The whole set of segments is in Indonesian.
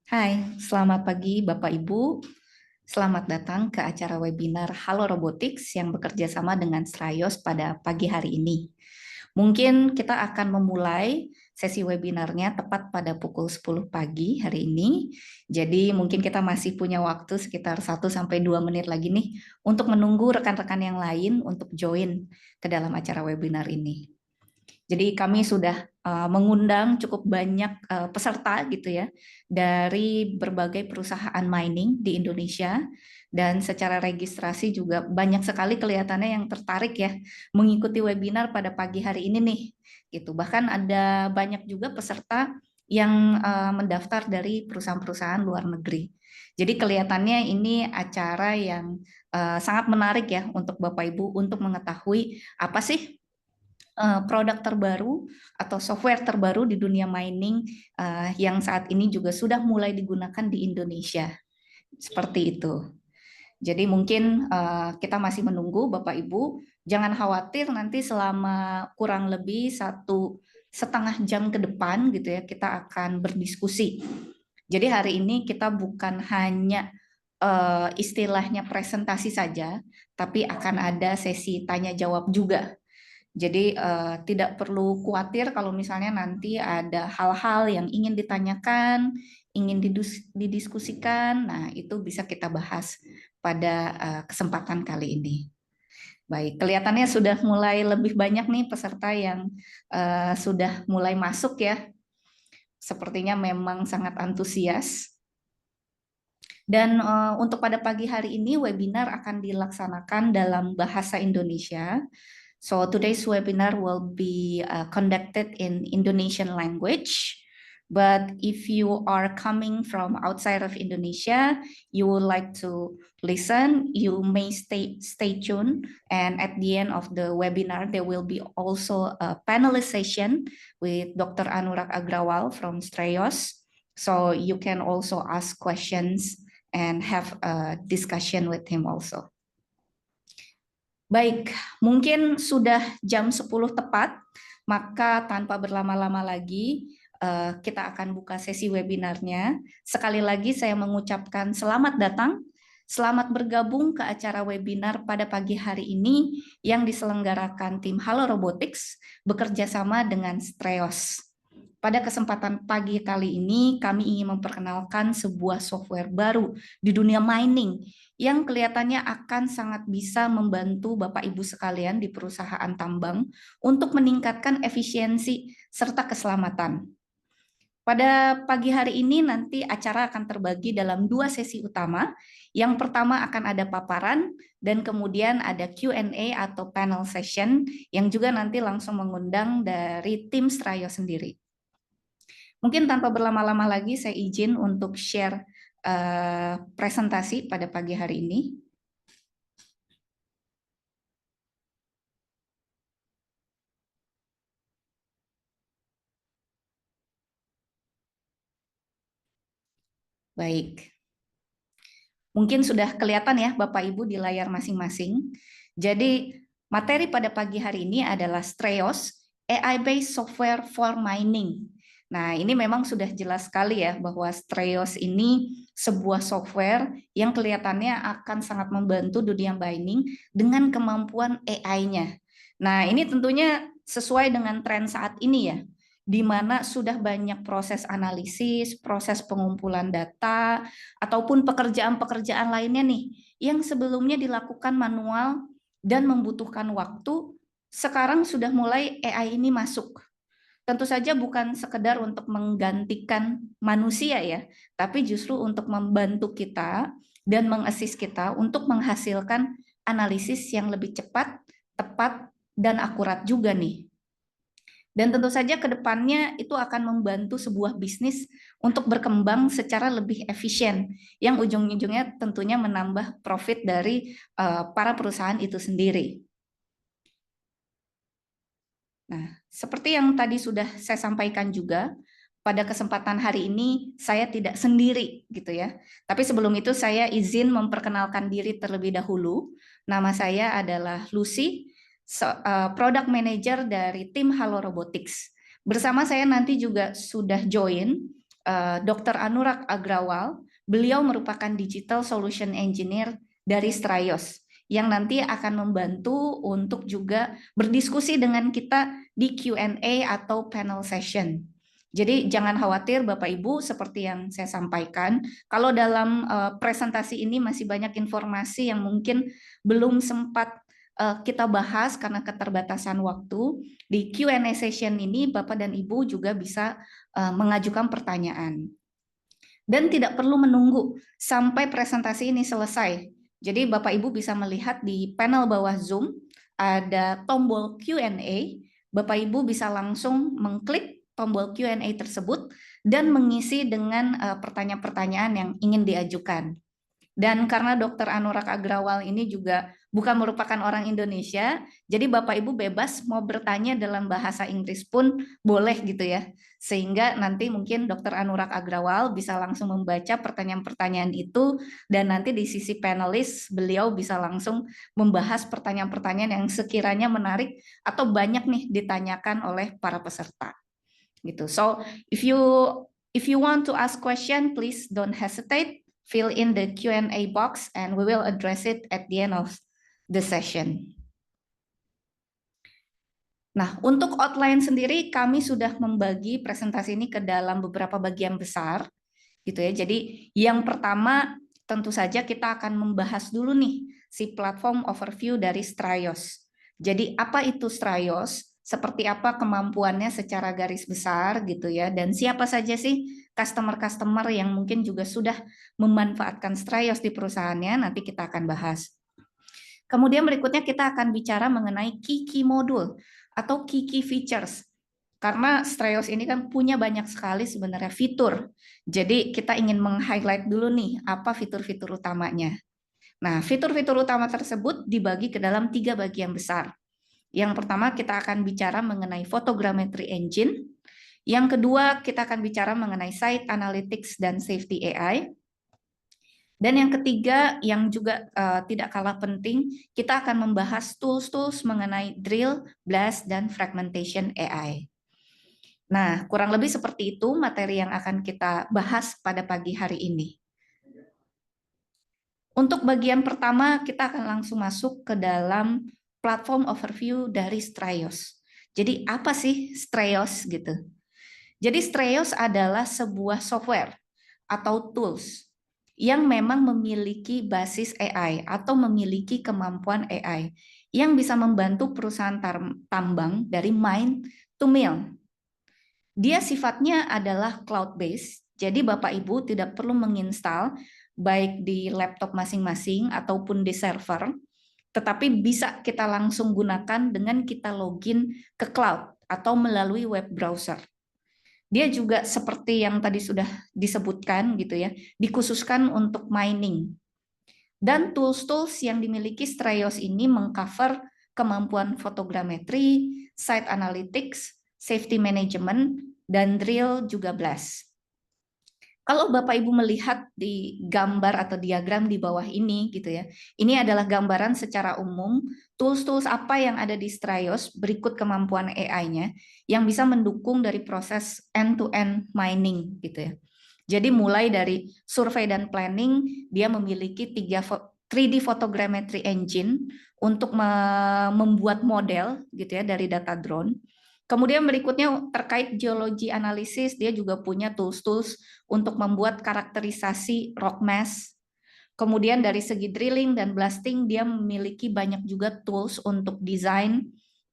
Hai, selamat pagi Bapak Ibu. Selamat datang ke acara webinar Halo Robotics yang bekerja sama dengan Srayos pada pagi hari ini. Mungkin kita akan memulai sesi webinarnya tepat pada pukul 10 pagi hari ini. Jadi mungkin kita masih punya waktu sekitar 1 sampai 2 menit lagi nih untuk menunggu rekan-rekan yang lain untuk join ke dalam acara webinar ini. Jadi kami sudah mengundang cukup banyak peserta gitu ya dari berbagai perusahaan mining di Indonesia, dan secara registrasi juga banyak sekali kelihatannya yang tertarik ya mengikuti webinar pada pagi hari ini nih gitu. Bahkan ada banyak juga peserta yang mendaftar dari perusahaan-perusahaan luar negeri. Jadi kelihatannya ini acara yang sangat menarik ya untuk Bapak Ibu untuk mengetahui apa sih produk terbaru atau software terbaru di dunia mining yang saat ini juga sudah mulai digunakan di Indonesia. Seperti itu. Jadi mungkin kita masih menunggu Bapak Ibu. Jangan khawatir, nanti selama kurang lebih 1,5 jam ke depan gitu ya kita akan berdiskusi. Jadi hari ini kita bukan hanya istilahnya presentasi saja, tapi akan ada sesi tanya jawab juga. Jadi tidak perlu khawatir kalau misalnya nanti ada hal-hal yang ingin ditanyakan, ingin didiskusikan. Nah, itu bisa kita bahas pada kesempatan kali ini. Baik, kelihatannya sudah mulai lebih banyak nih peserta yang sudah mulai masuk ya. Sepertinya memang sangat antusias. Dan untuk pada pagi hari ini webinar akan dilaksanakan dalam bahasa Indonesia. So today's webinar will be conducted in Indonesian language. But if you are coming from outside of Indonesia, you would like to listen, you may stay tuned. And at the end of the webinar, there will be also a panelist session with Dr. Anurag Agrawal from Strayos. So you can also ask questions and have a discussion with him also. Baik, mungkin sudah jam 10 tepat, maka tanpa berlama-lama lagi kita akan buka sesi webinarnya. Sekali lagi saya mengucapkan selamat datang, selamat bergabung ke acara webinar pada pagi hari ini yang diselenggarakan tim Halo Robotics bekerja sama dengan Streos. Pada kesempatan pagi kali ini kami ingin memperkenalkan sebuah software baru di dunia mining yang kelihatannya akan sangat bisa membantu Bapak Ibu sekalian di perusahaan tambang untuk meningkatkan efisiensi serta keselamatan. Pada pagi hari ini nanti acara akan terbagi dalam 2 sesi utama. Yang pertama akan ada paparan dan kemudian ada Q&A atau panel session yang juga nanti langsung mengundang dari tim Strayo sendiri. Mungkin tanpa berlama-lama lagi saya izin untuk share presentasi pada pagi hari ini. Baik, mungkin sudah kelihatan ya Bapak Ibu di layar masing-masing. Jadi materi pada pagi hari ini adalah Streos, AI-based software for mining. Nah, ini memang sudah jelas sekali ya bahwa Streos ini sebuah software yang kelihatannya akan sangat membantu dunia mining dengan kemampuan AI-nya. Nah, ini tentunya sesuai dengan tren saat ini ya, di mana sudah banyak proses analisis, proses pengumpulan data, ataupun pekerjaan-pekerjaan lainnya nih yang sebelumnya dilakukan manual dan membutuhkan waktu, sekarang sudah mulai AI ini masuk. Tentu saja bukan sekedar untuk menggantikan manusia ya, tapi justru untuk membantu kita dan mengassist kita untuk menghasilkan analisis yang lebih cepat, tepat, dan akurat juga nih. Dan tentu saja ke depannya itu akan membantu sebuah bisnis untuk berkembang secara lebih efisien, yang ujung-ujungnya tentunya menambah profit dari para perusahaan itu sendiri. Nah, seperti yang tadi sudah saya sampaikan juga, pada kesempatan hari ini saya tidak sendiri gitu ya. Tapi sebelum itu saya izin memperkenalkan diri terlebih dahulu. Nama saya adalah Lucy, Product Manager dari tim Halo Robotics. Bersama saya nanti juga sudah join Dr. Anurag Agrawal. Beliau merupakan Digital Solution Engineer dari Straios yang nanti akan membantu untuk juga berdiskusi dengan kita di Q&A atau panel session. Jadi jangan khawatir Bapak Ibu, seperti yang saya sampaikan, kalau dalam presentasi ini masih banyak informasi yang mungkin belum sempat kita bahas karena keterbatasan waktu, di Q&A session ini Bapak dan Ibu juga bisa mengajukan pertanyaan. Dan tidak perlu menunggu sampai presentasi ini selesai. Jadi Bapak Ibu bisa melihat di panel bawah Zoom ada tombol Q&A. Bapak Ibu bisa langsung mengklik tombol Q&A tersebut dan mengisi dengan pertanyaan-pertanyaan yang ingin diajukan. Dan karena Dr. Anurag Agrawal ini juga bukan merupakan orang Indonesia, jadi Bapak Ibu bebas mau bertanya dalam bahasa Inggris pun boleh gitu ya. Sehingga nanti mungkin Dr. Anurag Agrawal bisa langsung membaca pertanyaan-pertanyaan itu dan nanti di sisi panelis beliau bisa langsung membahas pertanyaan-pertanyaan yang sekiranya menarik atau banyak nih ditanyakan oleh para peserta. Gitu. So if you want to ask question, please don't hesitate. Fill in the Q&A box and we will address it at the end of the session. Nah, untuk outline sendiri kami sudah membagi presentasi ini ke dalam beberapa bagian besar, gitu ya. Jadi yang pertama tentu saja kita akan membahas dulu nih si platform overview dari Straios. Jadi apa itu Straios? Seperti apa kemampuannya secara garis besar gitu ya, dan siapa saja sih customer-customer yang mungkin juga sudah memanfaatkan Straios di perusahaannya, nanti kita akan bahas. Kemudian berikutnya kita akan bicara mengenai key modul atau key features. Karena Straios ini kan punya banyak sekali sebenarnya fitur. Jadi kita ingin meng-highlight dulu nih apa fitur-fitur utamanya. Nah, fitur-fitur utama tersebut dibagi ke dalam 3 bagian besar. Yang pertama kita akan bicara mengenai photogrammetry engine. Yang kedua kita akan bicara mengenai site analytics dan safety AI. Dan yang ketiga yang juga tidak kalah penting, kita akan membahas tools-tools mengenai drill, blast, dan fragmentation AI. Nah, kurang lebih seperti itu materi yang akan kita bahas pada pagi hari ini. Untuk bagian pertama, kita akan langsung masuk ke dalam platform overview dari Straios. Jadi apa sih Straios gitu? Jadi Straios adalah sebuah software atau tools yang memang memiliki basis AI atau memiliki kemampuan AI yang bisa membantu perusahaan tambang dari mine to mill. Dia sifatnya adalah cloud-based, jadi Bapak Ibu tidak perlu menginstal baik di laptop masing-masing ataupun di server, tetapi bisa kita langsung gunakan dengan kita login ke cloud atau melalui web browser. Dia juga seperti yang tadi sudah disebutkan gitu ya, dikhususkan untuk mining. Dan tools-tools yang dimiliki Straios ini mengcover kemampuan fotogrametri, site analytics, safety management, dan drill juga blast. Kalau Bapak Ibu melihat di gambar atau diagram di bawah ini gitu ya, ini adalah gambaran secara umum tools-tools apa yang ada di Straios berikut kemampuan AI-nya yang bisa mendukung dari proses end-to-end mining gitu ya. Jadi mulai dari survei dan planning, dia memiliki 3D photogrammetry engine untuk membuat model gitu ya dari data drone. Kemudian berikutnya terkait geologi analisis, dia juga punya tools-tools untuk membuat karakterisasi rock mass. Kemudian dari segi drilling dan blasting, dia memiliki banyak juga tools untuk desain,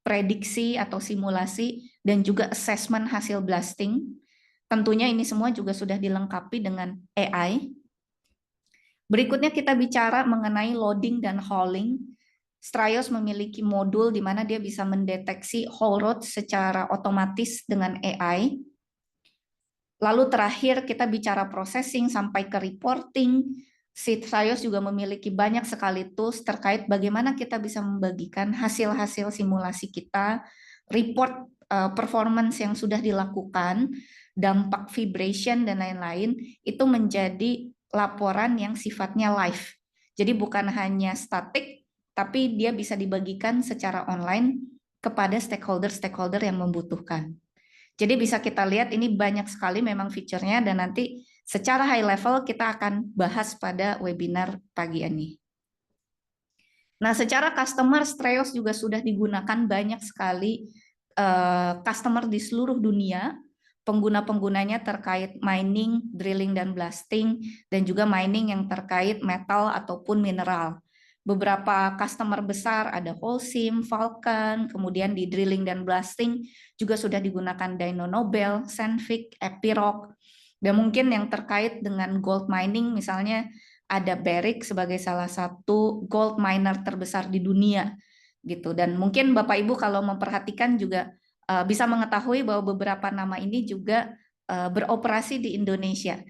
prediksi atau simulasi, dan juga assessment hasil blasting. Tentunya ini semua juga sudah dilengkapi dengan AI. Berikutnya kita bicara mengenai loading dan hauling. Straios memiliki modul di mana dia bisa mendeteksi haul road secara otomatis dengan AI. Lalu terakhir kita bicara processing sampai ke reporting. Straios juga memiliki banyak sekali tools terkait bagaimana kita bisa membagikan hasil-hasil simulasi kita, report performance yang sudah dilakukan, dampak vibration dan lain-lain, itu menjadi laporan yang sifatnya live. Jadi bukan hanya statik, tapi dia bisa dibagikan secara online kepada stakeholder-stakeholder yang membutuhkan. Jadi bisa kita lihat ini banyak sekali memang fiturnya dan nanti secara high level kita akan bahas pada webinar pagi ini. Nah, secara customer, Streos juga sudah digunakan banyak sekali customer di seluruh dunia. Pengguna-penggunanya terkait mining, drilling, dan blasting, dan juga mining yang terkait metal ataupun mineral. Beberapa customer besar ada Holcim, Vulcan, kemudian di drilling dan blasting juga sudah digunakan Dyno Nobel, Sandvik, Epiroc, dan mungkin yang terkait dengan gold mining misalnya ada Barrick sebagai salah satu gold miner terbesar di dunia gitu. Dan mungkin Bapak Ibu kalau memperhatikan juga bisa mengetahui bahwa beberapa nama ini juga beroperasi di Indonesia.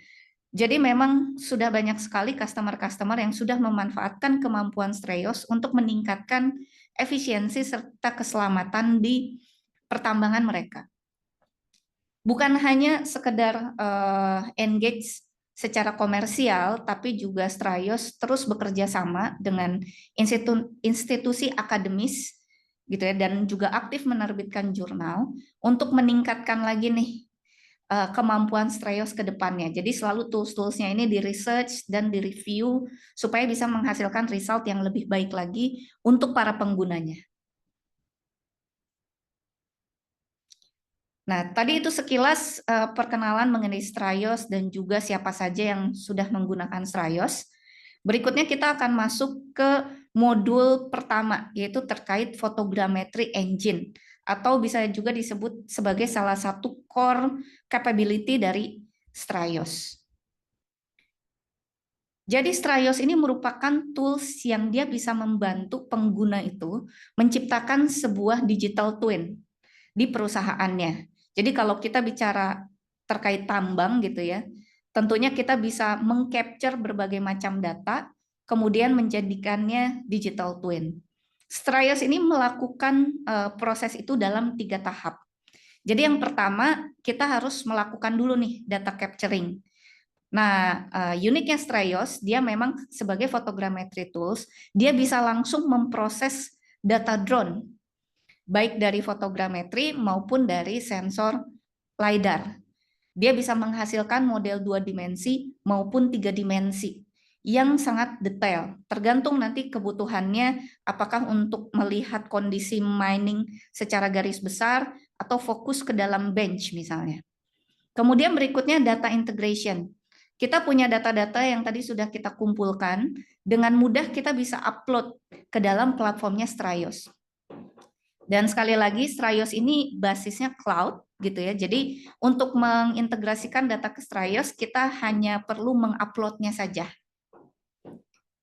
Jadi memang sudah banyak sekali customer-customer yang sudah memanfaatkan kemampuan Streos untuk meningkatkan efisiensi serta keselamatan di pertambangan mereka. Bukan hanya sekedar engage secara komersial, tapi juga Strayos terus bekerja sama dengan institusi akademis gitu ya, dan juga aktif menerbitkan jurnal untuk meningkatkan lagi nih kemampuan Strayos ke depannya. Jadi selalu tools-toolsnya ini di research dan di review supaya bisa menghasilkan result yang lebih baik lagi untuk para penggunanya. Nah, tadi itu sekilas perkenalan mengenai Strayos dan juga siapa saja yang sudah menggunakan Strayos. Berikutnya kita akan masuk ke modul pertama, yaitu terkait photogrammetry engine, atau bisa juga disebut sebagai salah satu core capability dari Strayos. Jadi Strayos ini merupakan tools yang dia bisa membantu pengguna itu menciptakan sebuah digital twin di perusahaannya. Jadi kalau kita bicara terkait tambang gitu ya, tentunya kita bisa mengcapture berbagai macam data, kemudian menjadikannya digital twin. Strayos ini melakukan proses itu dalam 3 tahap. Jadi yang pertama kita harus melakukan dulu nih data capturing. Nah, uniknya Strayos, dia memang sebagai photogrammetry tools, dia bisa langsung memproses data drone baik dari fotogrametri maupun dari sensor LiDAR. Dia bisa menghasilkan model 2 dimensi maupun 3 dimensi yang sangat detail. Tergantung nanti kebutuhannya apakah untuk melihat kondisi mining secara garis besar atau fokus ke dalam bench misalnya. Kemudian berikutnya data integration. Kita punya data-data yang tadi sudah kita kumpulkan, dengan mudah kita bisa upload ke dalam platformnya Strayos. Dan sekali lagi Strayos ini basisnya cloud gitu ya. Jadi untuk mengintegrasikan data ke Strayos kita hanya perlu menguploadnya saja.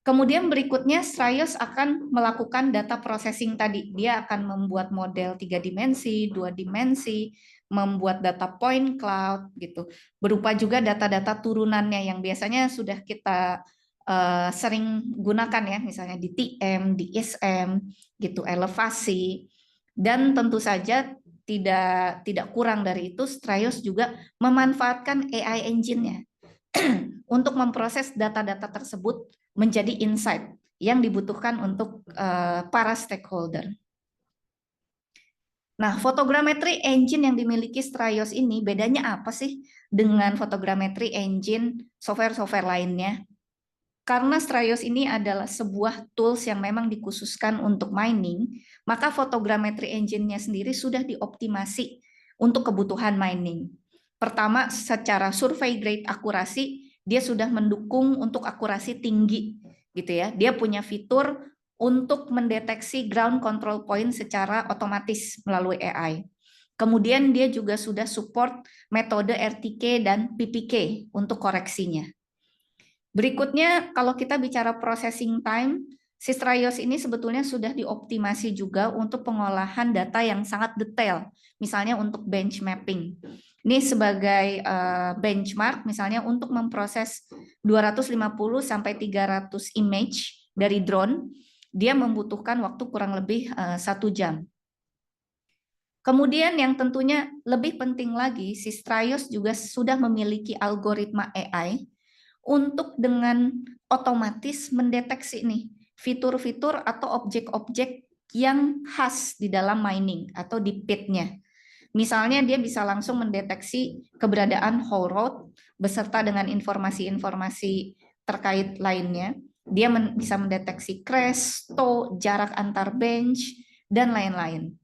Kemudian berikutnya Strayos akan melakukan data processing tadi. Dia akan membuat model 3 dimensi, 2 dimensi, membuat data point cloud gitu. Berupa juga data-data turunannya yang biasanya sudah kita sering gunakan ya, misalnya di TM, di ISM gitu, elevasi. Dan tentu saja tidak kurang dari itu, Strayos juga memanfaatkan AI engine-nya untuk memproses data-data tersebut menjadi insight yang dibutuhkan untuk para stakeholder. Nah, photogrammetry engine yang dimiliki Strayos ini bedanya apa sih dengan photogrammetry engine software-software lainnya? Karena Strayos ini adalah sebuah tools yang memang dikhususkan untuk mining, maka photogrammetry engine-nya sendiri sudah dioptimasi untuk kebutuhan mining. Pertama, secara survey grade akurasi, dia sudah mendukung untuk akurasi tinggi, gitu ya. Dia punya fitur untuk mendeteksi ground control point secara otomatis melalui AI. Kemudian dia juga sudah support metode RTK dan PPK untuk koreksinya. Berikutnya, kalau kita bicara processing time, Strayos ini sebetulnya sudah dioptimasi juga untuk pengolahan data yang sangat detail, misalnya untuk bench mapping. Ini sebagai benchmark, misalnya untuk memproses 250 sampai 300 image dari drone, dia membutuhkan waktu kurang lebih 1 jam. Kemudian yang tentunya lebih penting lagi, si Strayos juga sudah memiliki algoritma AI untuk dengan otomatis mendeteksi nih fitur-fitur atau objek-objek yang khas di dalam mining atau di pitnya. Misalnya dia bisa langsung mendeteksi keberadaan whole road beserta dengan informasi-informasi terkait lainnya. Dia bisa mendeteksi crash, tow, jarak antar bench, dan lain-lain.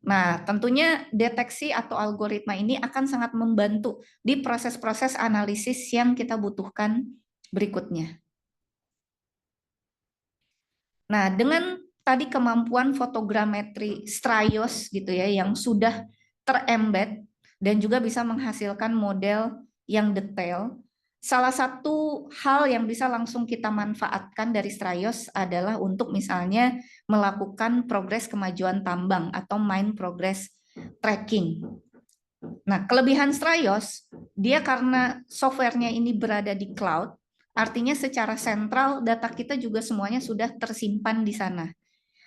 Nah, tentunya deteksi atau algoritma ini akan sangat membantu di proses-proses analisis yang kita butuhkan berikutnya. Nah, dengan tadi kemampuan fotogrametri Straios gitu ya yang sudah terembed dan juga bisa menghasilkan model yang detail. Salah satu hal yang bisa langsung kita manfaatkan dari Straios adalah untuk misalnya melakukan progres kemajuan tambang atau mine progress tracking. Nah, kelebihan Straios, dia karena softwarenya ini berada di cloud, artinya secara sentral data kita juga semuanya sudah tersimpan di sana.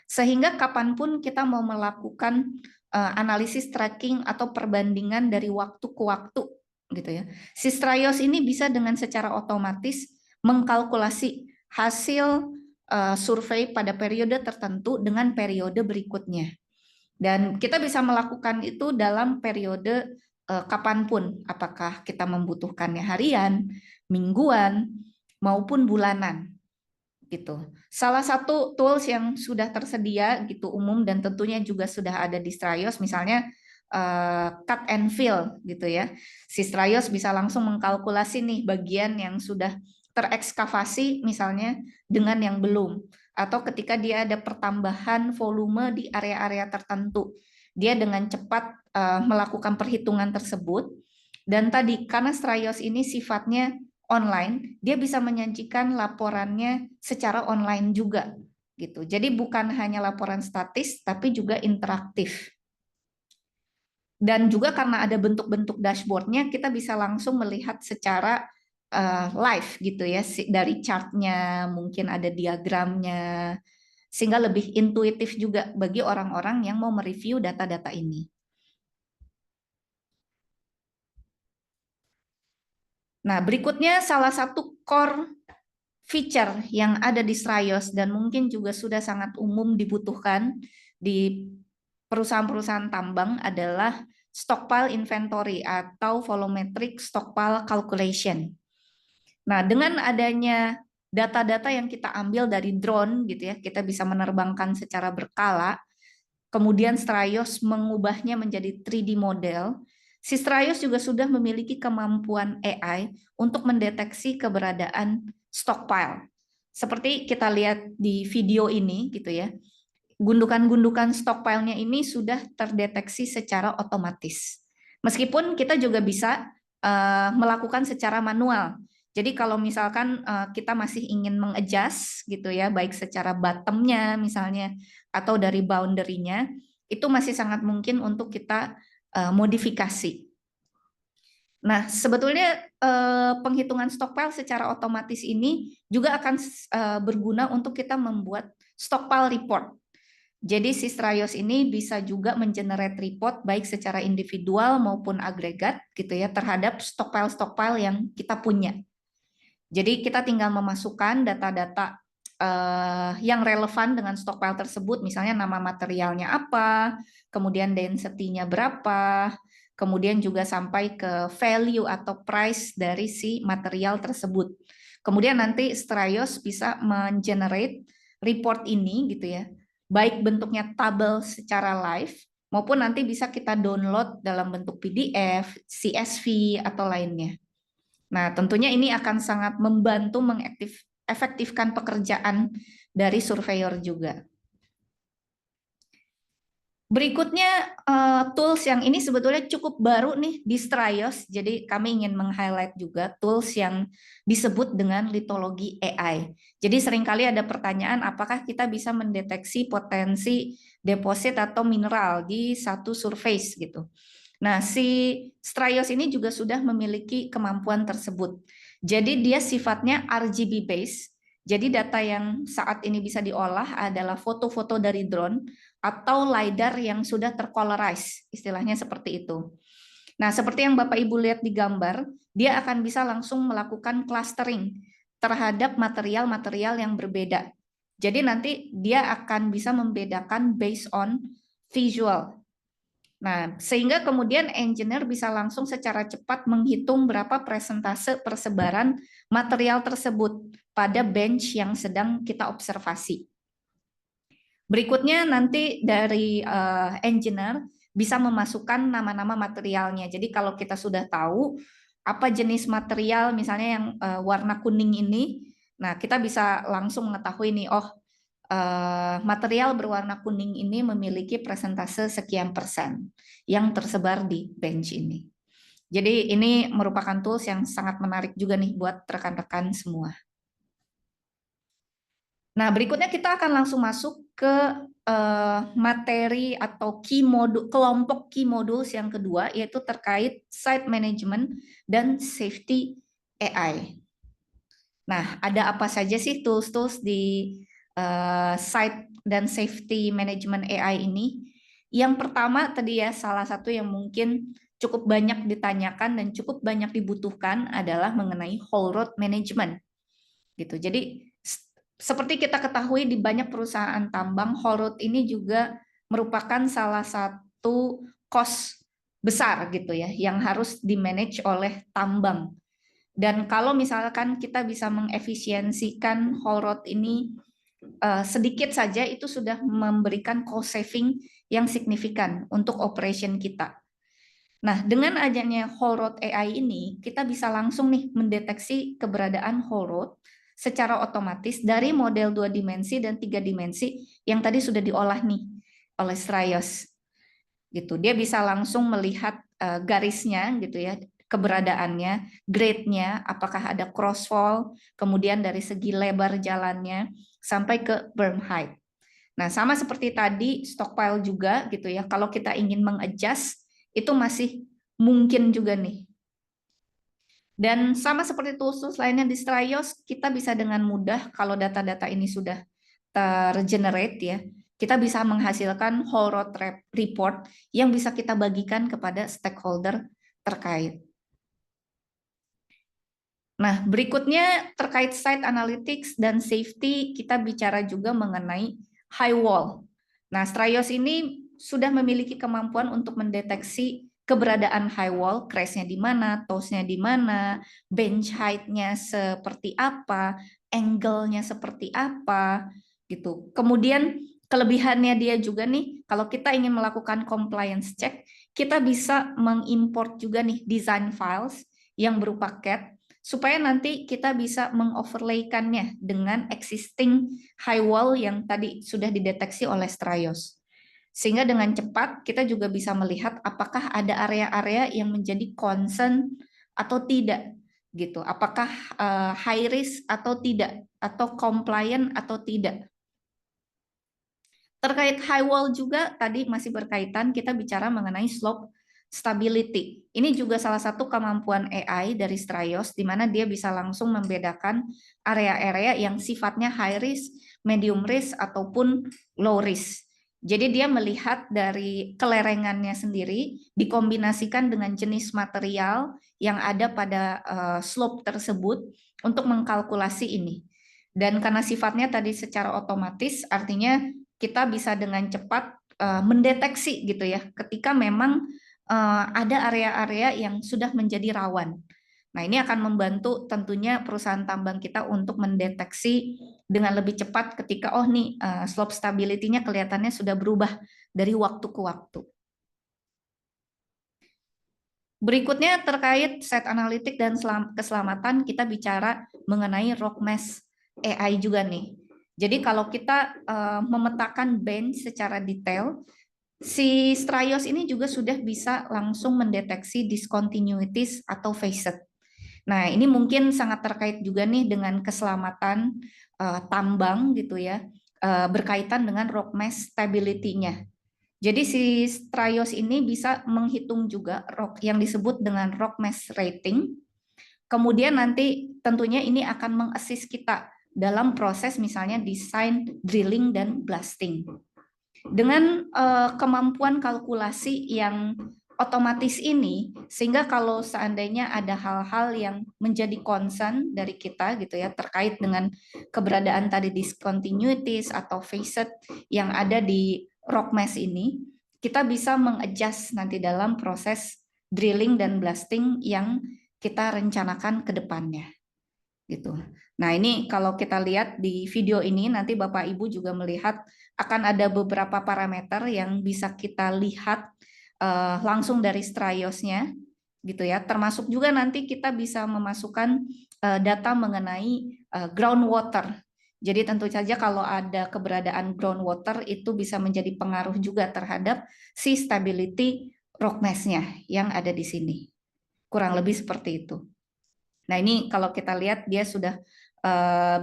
Sehingga kapanpun kita mau melakukan analisis tracking atau perbandingan dari waktu ke waktu gitu ya. Si Straios ini bisa dengan secara otomatis mengkalkulasi hasil survei pada periode tertentu dengan periode berikutnya. Dan kita bisa melakukan itu dalam periode kapanpun, apakah kita membutuhkannya harian, mingguan, maupun bulanan gitu. Salah satu tools yang sudah tersedia gitu umum dan tentunya juga sudah ada di Straios misalnya cut and fill gitu ya. Si Straios bisa langsung mengkalkulasi nih bagian yang sudah terekskavasi misalnya dengan yang belum atau ketika dia ada pertambahan volume di area-area tertentu. Dia dengan cepat melakukan perhitungan tersebut dan tadi karena Straios ini sifatnya online, dia bisa menyajikan laporannya secara online juga gitu. Jadi bukan hanya laporan statis tapi juga interaktif. Dan juga karena ada bentuk-bentuk dashboardnya, kita bisa langsung melihat secara live gitu ya, dari chartnya, mungkin ada diagramnya, sehingga lebih intuitif juga bagi orang-orang yang mau mereview data-data ini. Nah, berikutnya salah satu core feature yang ada di Straios dan mungkin juga sudah sangat umum dibutuhkan di perusahaan-perusahaan tambang adalah stockpile inventory atau volumetric stockpile calculation. Nah, dengan adanya data-data yang kita ambil dari drone gitu ya, kita bisa menerbangkan secara berkala, kemudian Straios mengubahnya menjadi 3D model. Si Straios juga sudah memiliki kemampuan AI untuk mendeteksi keberadaan stockpile. Seperti kita lihat di video ini gitu ya. Gundukan-gundukan stockpile-nya ini sudah terdeteksi secara otomatis. Meskipun kita juga bisa melakukan secara manual. Jadi kalau misalkan kita masih ingin mengadjust gitu ya, baik secara bottom-nya misalnya atau dari boundary-nya, itu masih sangat mungkin untuk kita modifikasi. Nah, sebetulnya penghitungan stockpile secara otomatis ini juga akan berguna untuk kita membuat stockpile report. Jadi si Straios ini bisa juga mengenerate report baik secara individual maupun agregat gitu ya terhadap stockpile-stockpile yang kita punya. Jadi kita tinggal memasukkan data-data yang relevan dengan stockpile tersebut, misalnya nama materialnya apa, kemudian density-nya berapa, kemudian juga sampai ke value atau price dari si material tersebut. Kemudian nanti Straios bisa mengenerate report ini gitu ya, baik bentuknya tabel secara live maupun nanti bisa kita download dalam bentuk PDF, CSV atau lainnya. Nah, tentunya ini akan sangat membantu mengefektifkan pekerjaan dari surveyor juga. Berikutnya tools yang ini sebetulnya cukup baru nih di Straios. Jadi kami ingin meng-highlight juga tools yang disebut dengan litologi AI. Jadi seringkali ada pertanyaan apakah kita bisa mendeteksi potensi deposit atau mineral di satu surface gitu. Nah, si Straios ini juga sudah memiliki kemampuan tersebut. Jadi dia sifatnya RGB based. Jadi data yang saat ini bisa diolah adalah foto-foto dari drone atau LiDAR yang sudah tercolorize, istilahnya seperti itu. Nah, seperti yang Bapak Ibu lihat di gambar, dia akan bisa langsung melakukan clustering terhadap material-material yang berbeda. Jadi nanti dia akan bisa membedakan based on visual. Nah, sehingga kemudian engineer bisa langsung secara cepat menghitung berapa persentase persebaran material tersebut pada bench yang sedang kita observasi. Berikutnya nanti dari engineer bisa memasukkan nama-nama materialnya. Jadi kalau kita sudah tahu apa jenis material misalnya yang warna kuning ini, nah kita bisa langsung mengetahui nih, oh material berwarna kuning ini memiliki persentase sekian persen yang tersebar di bench ini. Jadi ini merupakan tools yang sangat menarik juga nih buat rekan-rekan semua. Nah, berikutnya kita akan langsung masuk ke materi atau key modul, kelompok key modules yang kedua, yaitu terkait site management dan safety AI. Nah, ada apa saja sih tools-tools di site dan safety management AI ini? Yang pertama tadi ya, salah satu yang mungkin cukup banyak ditanyakan dan cukup banyak dibutuhkan adalah mengenai whole road management. Gitu. Jadi seperti kita ketahui di banyak perusahaan tambang, whole road ini juga merupakan salah satu cost besar gitu ya, yang harus di-manage oleh tambang. Dan kalau misalkan kita bisa mengefisiensikan whole road ini sedikit saja, itu sudah memberikan cost saving yang signifikan untuk operation kita. Nah, dengan adanya whole road AI ini, kita bisa langsung nih mendeteksi keberadaan whole road secara otomatis dari model 2 dimensi dan 3 dimensi yang tadi sudah diolah nih oleh Straios. Gitu. Dia bisa langsung melihat garisnya gitu ya, keberadaannya, grade-nya, apakah ada crossfall, kemudian dari segi lebar jalannya sampai ke berm height. Nah, sama seperti tadi stockpile juga gitu ya. Kalau kita ingin mengadjust itu masih mungkin juga nih. Dan sama seperti tools lainnya di Straios, kita bisa dengan mudah kalau data-data ini sudah tergenerate ya, kita bisa menghasilkan whole road report yang bisa kita bagikan kepada stakeholder terkait. Nah, berikutnya terkait site analytics dan safety, kita bicara juga mengenai high wall. Nah, Straios ini sudah memiliki kemampuan untuk mendeteksi keberadaan high wall, crash-nya di mana, toes-nya di mana, bench height-nya seperti apa, angle-nya seperti apa, gitu. Kemudian kelebihannya dia juga nih, kalau kita ingin melakukan compliance check, kita bisa mengimport juga nih design files yang berupa CAD supaya nanti kita bisa mengoverlaykannya dengan existing high wall yang tadi sudah dideteksi oleh Straios. Sehingga dengan cepat kita juga bisa melihat apakah ada area-area yang menjadi concern atau tidak gitu. Apakah high risk atau tidak, atau compliant atau tidak. Terkait high wall juga tadi masih berkaitan, kita bicara mengenai slope stability. Ini juga salah satu kemampuan AI dari Straios, di mana dia bisa langsung membedakan area-area yang sifatnya high risk, medium risk, ataupun low risk. Jadi dia melihat dari kelerengannya sendiri, dikombinasikan dengan jenis material yang ada pada slope tersebut untuk mengkalkulasi ini. Dan karena sifatnya tadi secara otomatis, artinya kita bisa dengan cepat mendeteksi gitu ya, ketika memang ada area-area yang sudah menjadi rawan. Nah, ini akan membantu tentunya perusahaan tambang kita untuk mendeteksi dengan lebih cepat ketika oh nih slope stability-nya kelihatannya sudah berubah dari waktu ke waktu. Berikutnya terkait site analitik dan keselamatan, kita bicara mengenai rock mesh AI juga nih. Jadi kalau kita memetakan bench secara detail, si Straios ini juga sudah bisa langsung mendeteksi discontinuities atau facet. Nah, ini mungkin sangat terkait juga nih dengan keselamatan tambang gitu ya, berkaitan dengan rock mesh stability-nya. Jadi si Straios ini bisa menghitung juga rock yang disebut dengan rock mesh rating. Kemudian nanti tentunya ini akan mengassist kita dalam proses misalnya desain drilling dan blasting. Dengan kemampuan kalkulasi yang otomatis ini, sehingga kalau seandainya ada hal-hal yang menjadi concern dari kita gitu ya terkait dengan keberadaan tadi discontinuities atau facet yang ada di rock mesh ini, kita bisa mengadjust nanti dalam proses drilling dan blasting yang kita rencanakan ke depannya gitu. Nah, ini kalau kita lihat di video ini nanti Bapak Ibu juga melihat akan ada beberapa parameter yang bisa kita lihat langsung dari Straios-nya gitu ya. Termasuk juga nanti kita bisa memasukkan data mengenai groundwater. Jadi tentu saja kalau ada keberadaan groundwater itu bisa menjadi pengaruh juga terhadap si stability rock mass-nya yang ada di sini. Kurang lebih seperti itu. Nah, ini kalau kita lihat dia sudah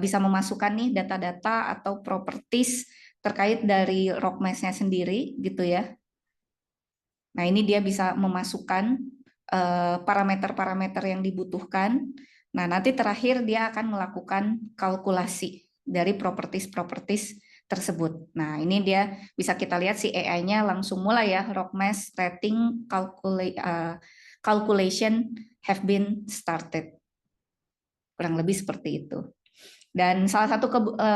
bisa memasukkan nih data-data atau properties terkait dari rock mass-nya sendiri gitu ya. Nah, ini dia bisa memasukkan parameter-parameter yang dibutuhkan. Nah, nanti terakhir dia akan melakukan kalkulasi dari properties-properties tersebut. Nah, ini dia bisa kita lihat si AI-nya langsung mulai ya, rock mass rating calculation have been started. Kurang lebih seperti itu. Dan salah satu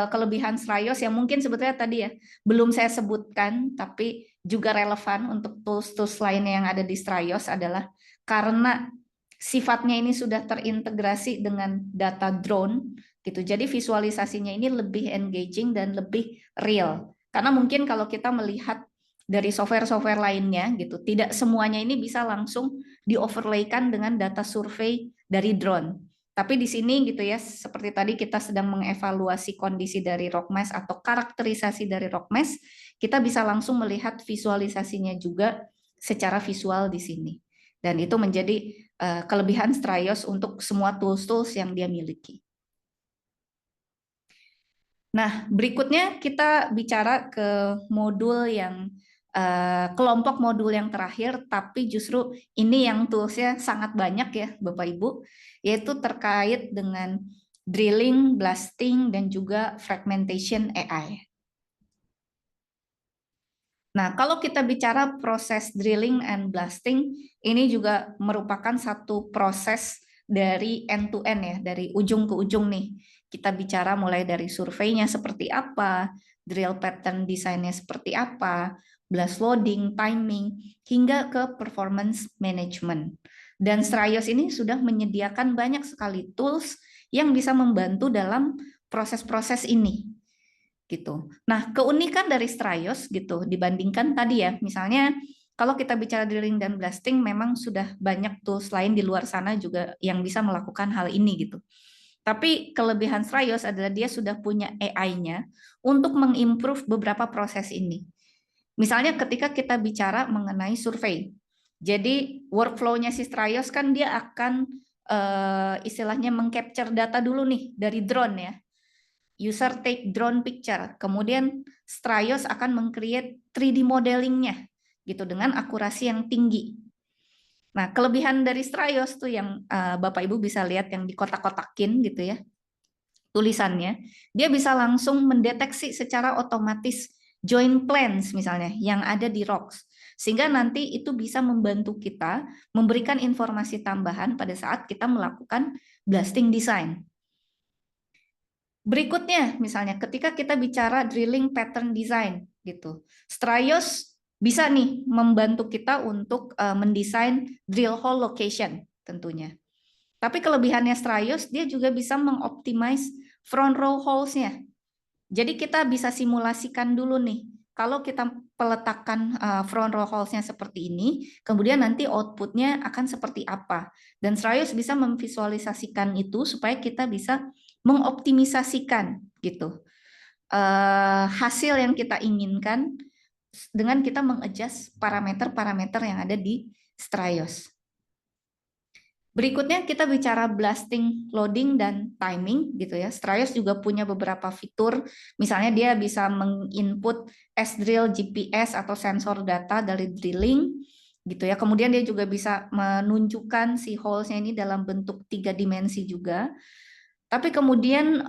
kelebihan Straios yang mungkin sebetulnya tadi ya belum saya sebutkan tapi juga relevan untuk tools-tools lainnya yang ada di Straios adalah karena sifatnya ini sudah terintegrasi dengan data drone gitu. Jadi visualisasinya ini lebih engaging dan lebih real. Karena mungkin kalau kita melihat dari software-software lainnya gitu, tidak semuanya ini bisa langsung di-overlaykan dengan data survei dari drone. Tapi di sini gitu ya, seperti tadi kita sedang mengevaluasi kondisi dari rock mass atau karakterisasi dari rock mass, kita bisa langsung melihat visualisasinya juga secara visual di sini. Dan itu menjadi kelebihan Straios untuk semua tools-tools yang dia miliki. Nah, berikutnya kita bicara ke modul yang kelompok modul yang terakhir, tapi justru ini yang toolsnya sangat banyak ya Bapak Ibu, yaitu terkait dengan drilling, blasting, dan juga fragmentation AI. Nah, kalau kita bicara proses drilling and blasting, ini juga merupakan satu proses dari end to end ya, dari ujung ke ujung nih. Kita bicara mulai dari surveinya seperti apa, drill pattern desainnya seperti apa, blast loading, timing, hingga ke performance management. Dan Straios ini sudah menyediakan banyak sekali tools yang bisa membantu dalam proses-proses ini gitu. Nah, keunikan dari Straios gitu dibandingkan tadi ya, misalnya kalau kita bicara drilling dan blasting memang sudah banyak tools lain di luar sana juga yang bisa melakukan hal ini gitu. Tapi kelebihan Straios adalah dia sudah punya AI-nya untuk mengimprove beberapa proses ini. Misalnya ketika kita bicara mengenai survei. Jadi workflow-nya si Straios kan dia akan istilahnya mengcapture data dulu nih dari drone ya. User take drone picture, kemudian Straios akan meng-create 3D modelingnya gitu dengan akurasi yang tinggi. Nah, kelebihan dari Straios tuh yang Bapak Ibu bisa lihat yang dikotak-kotakin gitu ya, tulisannya, dia bisa langsung mendeteksi secara otomatis joint plans misalnya yang ada di rocks. Sehingga nanti itu bisa membantu kita memberikan informasi tambahan pada saat kita melakukan blasting design. Berikutnya, misalnya ketika kita bicara drilling pattern design, gitu, Straios bisa nih membantu kita untuk mendesain drill hole location tentunya. Tapi kelebihannya Straios, dia juga bisa mengoptimize front row holes-nya. Jadi kita bisa simulasikan dulu nih, kalau kita peletakan front row holes-nya seperti ini, kemudian nanti output-nya akan seperti apa. Dan Straios bisa memvisualisasikan itu supaya kita bisa mengoptimisasikan gitu hasil yang kita inginkan dengan kita mengadjust parameter-parameter yang ada di Straios. Berikutnya kita bicara blasting, loading, dan timing gitu ya. Straios juga punya beberapa fitur, misalnya dia bisa menginput S-drill GPS atau sensor data dari drilling gitu ya. Kemudian dia juga bisa menunjukkan si holes-nya ini dalam bentuk 3 dimensi juga. Tapi kemudian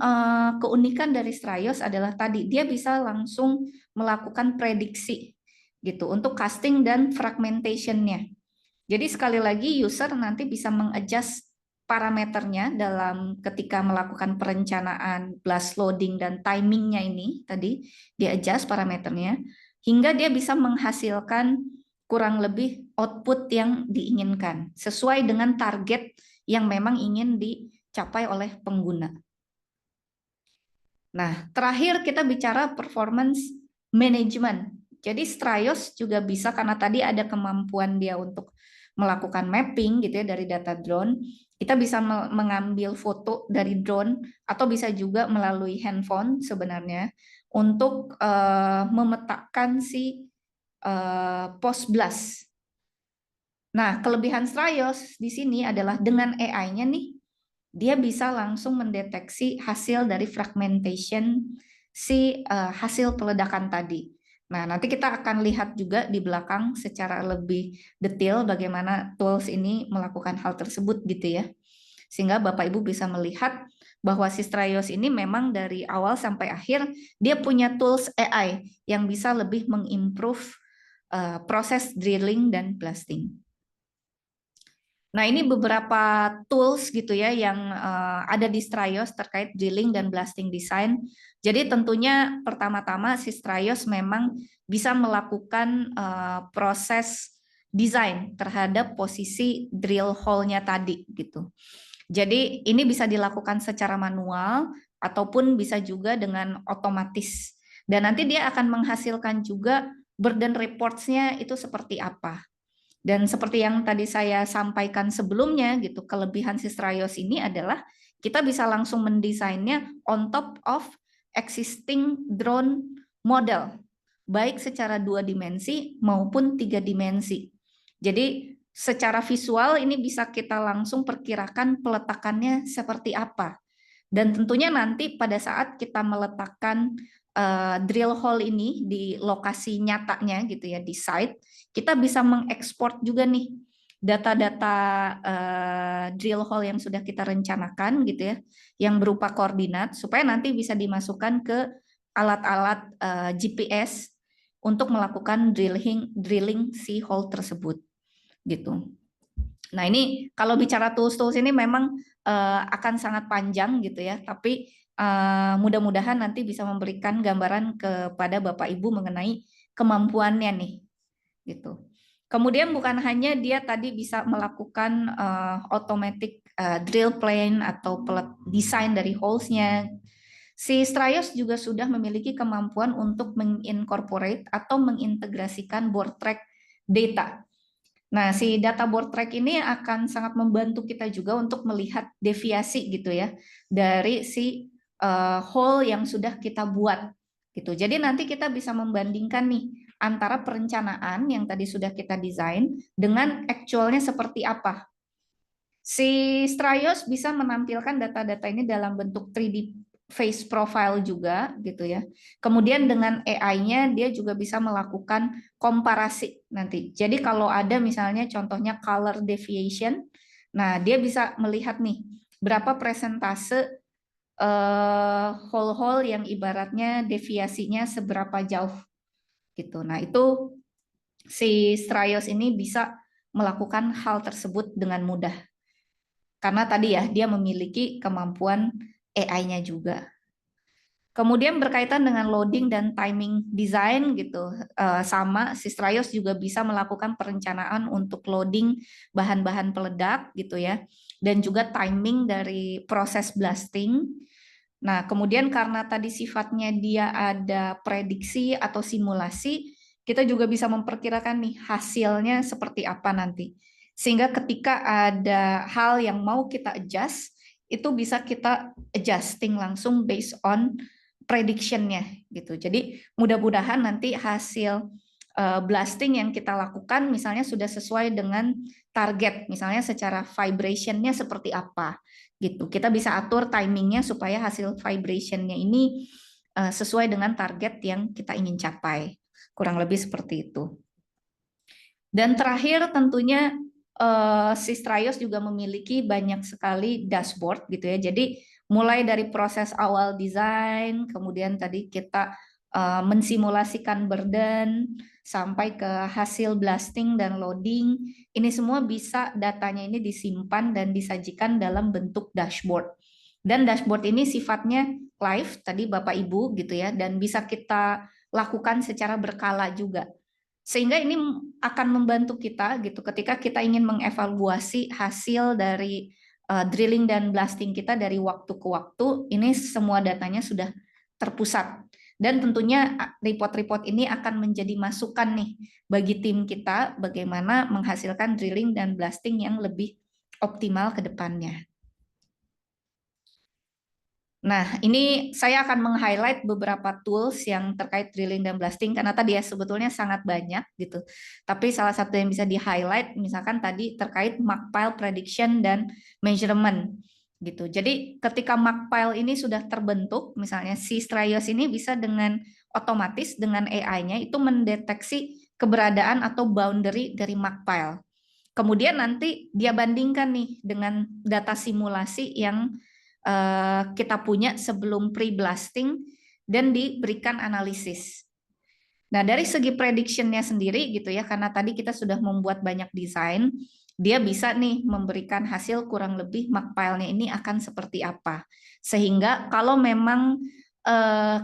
keunikan dari Straios adalah tadi dia bisa langsung melakukan prediksi gitu untuk casting dan fragmentation-nya. Jadi sekali lagi user nanti bisa mengadjust parameternya dalam ketika melakukan perencanaan blast loading dan timingnya ini tadi dia adjust parameternya. hingga dia bisa menghasilkan kurang lebih output yang diinginkan sesuai dengan target yang memang ingin dicapai oleh pengguna. Nah, terakhir kita bicara performance management. Jadi Straios juga bisa, karena tadi ada kemampuan dia untuk melakukan mapping gitu ya dari data drone. Kita bisa mengambil foto dari drone atau bisa juga melalui handphone sebenarnya untuk memetakan si post blast. Nah, kelebihan Straios di sini adalah dengan AI-nya nih, dia bisa langsung mendeteksi hasil dari fragmentation si hasil peledakan tadi. Nah, nanti kita akan lihat juga di belakang secara lebih detail bagaimana tools ini melakukan hal tersebut gitu ya. Sehingga Bapak Ibu bisa melihat bahwa si Straios ini memang dari awal sampai akhir dia punya tools AI yang bisa lebih mengimprove proses drilling dan blasting. Nah, ini beberapa tools gitu ya yang ada di Straios terkait drilling dan blasting design. Jadi tentunya pertama-tama si Straios memang bisa melakukan proses desain terhadap posisi drill hole-nya tadi gitu. Jadi ini bisa dilakukan secara manual ataupun bisa juga dengan otomatis. Dan nanti dia akan menghasilkan juga burden reports-nya itu seperti apa. Dan seperti yang tadi saya sampaikan sebelumnya gitu, kelebihan Sistraios ini adalah kita bisa langsung mendesainnya on top of existing drone model, baik secara 2 dimensi maupun 3 dimensi. Jadi secara visual ini bisa kita langsung perkirakan peletakannya seperti apa. Dan tentunya nanti pada saat kita meletakkan drill hole ini di lokasi nyatanya gitu ya, di site, kita bisa mengekspor juga nih data-data drill hole yang sudah kita rencanakan gitu ya, yang berupa koordinat supaya nanti bisa dimasukkan ke alat-alat GPS untuk melakukan drilling si hole tersebut gitu. Nah, ini kalau bicara tools-tools ini memang akan sangat panjang gitu ya, tapi mudah-mudahan nanti bisa memberikan gambaran kepada Bapak Ibu mengenai kemampuannya nih gitu. Kemudian bukan hanya dia tadi bisa melakukan automatic drill plane atau desain dari holes-nya. Si Straios juga sudah memiliki kemampuan untuk mengincorporate atau mengintegrasikan board track data. Nah, si data board track ini akan sangat membantu kita juga untuk melihat deviasi gitu ya dari si hole yang sudah kita buat gitu. Jadi nanti kita bisa membandingkan nih antara perencanaan yang tadi sudah kita desain dengan actualnya seperti apa. Si Straios bisa menampilkan data-data ini dalam bentuk 3D face profile juga gitu ya. Kemudian dengan AI-nya dia juga bisa melakukan komparasi nanti. Jadi kalau ada misalnya contohnya color deviation, nah dia bisa melihat nih berapa presentase hole-hole yang ibaratnya deviasinya seberapa jauh gitu. Nah, itu si Straios ini bisa melakukan hal tersebut dengan mudah. Karena tadi ya, dia memiliki kemampuan AI-nya juga. Kemudian berkaitan dengan loading dan timing design gitu, sama Sistraios juga bisa melakukan perencanaan untuk loading bahan-bahan peledak gitu ya, dan juga timing dari proses blasting. Nah, kemudian karena tadi sifatnya dia ada prediksi atau simulasi, kita juga bisa memperkirakan nih hasilnya seperti apa nanti. Sehingga ketika ada hal yang mau kita adjust, itu bisa kita adjusting langsung based on prediction-nya gitu. Jadi mudah-mudahan nanti hasil blasting yang kita lakukan misalnya sudah sesuai dengan target, misalnya secara vibration-nya seperti apa gitu. Kita bisa atur timingnya supaya hasil vibration-nya ini sesuai dengan target yang kita ingin capai. Kurang lebih seperti itu. Dan terakhir tentunya si Straios juga memiliki banyak sekali dashboard gitu ya. Jadi mulai dari proses awal desain, kemudian tadi kita mensimulasikan burden sampai ke hasil blasting dan loading. Ini semua bisa datanya ini disimpan dan disajikan dalam bentuk dashboard. Dan dashboard ini sifatnya live tadi Bapak Ibu gitu ya, dan bisa kita lakukan secara berkala juga. Sehingga ini akan membantu kita gitu ketika kita ingin mengevaluasi hasil dari drilling dan blasting kita dari waktu ke waktu. Ini semua datanya sudah terpusat. Dan tentunya report-report ini akan menjadi masukan nih bagi tim kita bagaimana menghasilkan drilling dan blasting yang lebih optimal ke depannya. Nah, ini saya akan meng-highlight beberapa tools yang terkait drilling dan blasting karena tadi ya sebetulnya sangat banyak gitu. Tapi salah satu yang bisa di-highlight misalkan tadi terkait mark pile prediction dan measurement gitu. Jadi ketika mark pile ini sudah terbentuk, misalnya si Straios ini bisa dengan otomatis dengan AI-nya itu mendeteksi keberadaan atau boundary dari mark pile. Kemudian nanti dia bandingkan nih dengan data simulasi yang kita punya sebelum pre-blasting dan diberikan analisis. Nah, dari segi prediction-nya sendiri gitu ya, karena tadi kita sudah membuat banyak desain, dia bisa nih memberikan hasil kurang lebih mark pile-nya ini akan seperti apa. Sehingga kalau memang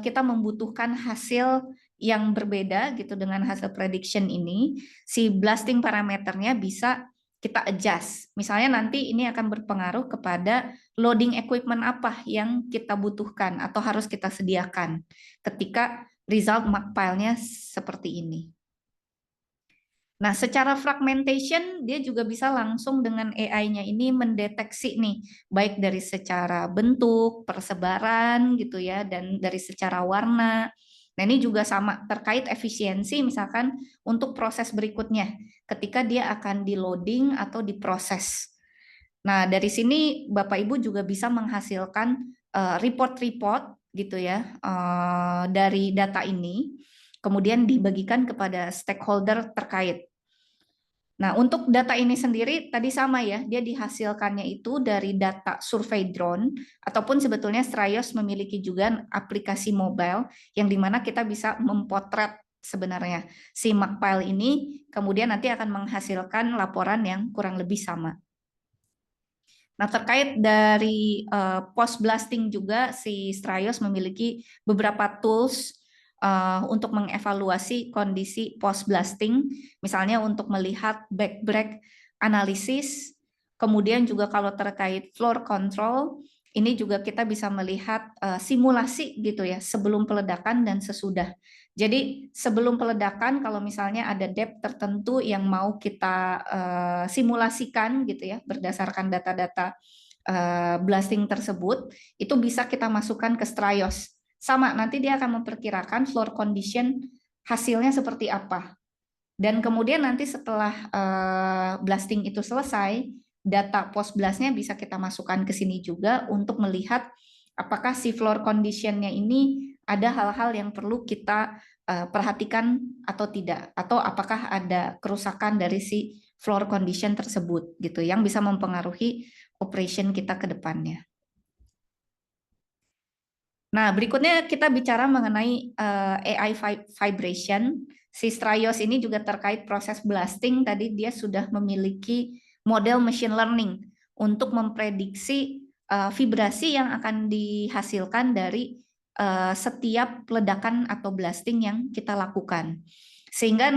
kita membutuhkan hasil yang berbeda gitu dengan hasil prediction ini, si blasting parameternya bisa kita adjust. Misalnya nanti ini akan berpengaruh kepada loading equipment apa yang kita butuhkan atau harus kita sediakan ketika result mark pile-nya seperti ini. Nah, secara fragmentation dia juga bisa langsung dengan AI-nya ini mendeteksi nih, baik dari secara bentuk, persebaran gitu ya, dan dari secara warna. Nah, ini juga sama terkait efisiensi misalkan untuk proses berikutnya ketika dia akan di-loading atau diproses. Nah, dari sini Bapak Ibu juga bisa menghasilkan report-report gitu ya dari data ini, kemudian dibagikan kepada stakeholder terkait. Nah, untuk data ini sendiri tadi sama ya, dia dihasilkannya itu dari data survei drone, ataupun sebetulnya Straios memiliki juga aplikasi mobile yang dimana kita bisa mempotret sebenarnya si Makpile ini, kemudian nanti akan menghasilkan laporan yang kurang lebih sama. Nah, terkait dari post blasting juga si Straios memiliki beberapa tools untuk mengevaluasi kondisi post blasting, misalnya untuk melihat backbreak analisis, kemudian juga kalau terkait floor control, ini juga kita bisa melihat simulasi gitu ya sebelum peledakan dan sesudah. Jadi sebelum peledakan kalau misalnya ada depth tertentu yang mau kita simulasikan gitu ya berdasarkan data-data blasting tersebut, itu bisa kita masukkan ke Straios. Sama, nanti dia akan memperkirakan floor condition hasilnya seperti apa. Dan kemudian nanti setelah blasting itu selesai, data post blastnya bisa kita masukkan ke sini juga untuk melihat apakah si floor conditionnya ini ada hal-hal yang perlu kita perhatikan atau tidak, atau apakah ada kerusakan dari si floor condition tersebut gitu yang bisa mempengaruhi operation kita ke depannya. Nah, berikutnya kita bicara mengenai AI vibration. Si Straios ini juga terkait proses blasting. Tadi dia sudah memiliki model machine learning untuk memprediksi vibrasi yang akan dihasilkan dari setiap ledakan atau blasting yang kita lakukan. Sehingga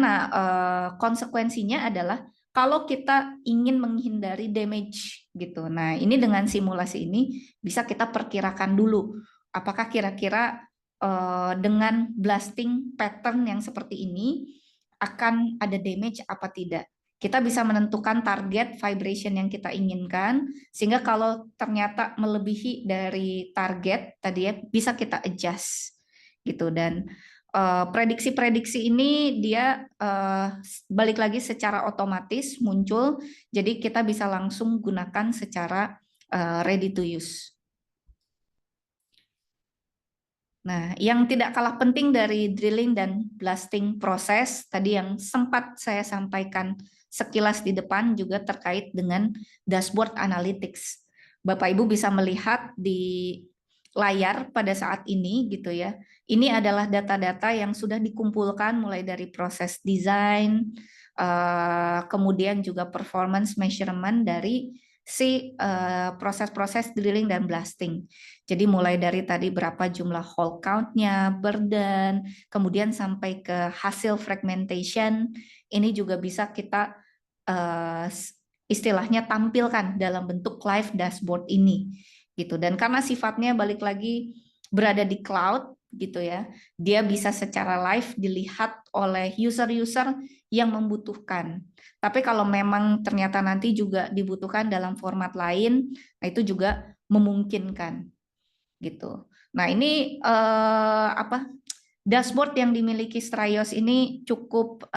konsekuensinya adalah kalau kita ingin menghindari damage gitu. Nah, ini dengan simulasi ini bisa kita perkirakan dulu apakah kira-kira dengan blasting pattern yang seperti ini akan ada damage apa tidak. Kita bisa menentukan target vibration yang kita inginkan, sehingga kalau ternyata melebihi dari target tadi ya bisa kita adjust gitu. Dan prediksi-prediksi ini dia balik lagi secara otomatis muncul, jadi kita bisa langsung gunakan secara ready to use. Nah, yang tidak kalah penting dari drilling dan blasting proses tadi yang sempat saya sampaikan sekilas di depan juga terkait dengan dashboard analytics. Bapak Ibu bisa melihat di layar pada saat ini gitu ya. Ini adalah data-data yang sudah dikumpulkan mulai dari proses desain, kemudian juga performance measurement dari si proses-proses drilling dan blasting. Jadi mulai dari tadi berapa jumlah hole count-nya, burden, kemudian sampai ke hasil fragmentation, ini juga bisa kita istilahnya tampilkan dalam bentuk live dashboard ini gitu. Dan karena sifatnya balik lagi berada di cloud gitu ya, dia bisa secara live dilihat oleh user-user yang membutuhkan. Tapi kalau memang ternyata nanti juga dibutuhkan dalam format lain, nah itu juga memungkinkan gitu. Nah ini dashboard yang dimiliki Straios ini cukup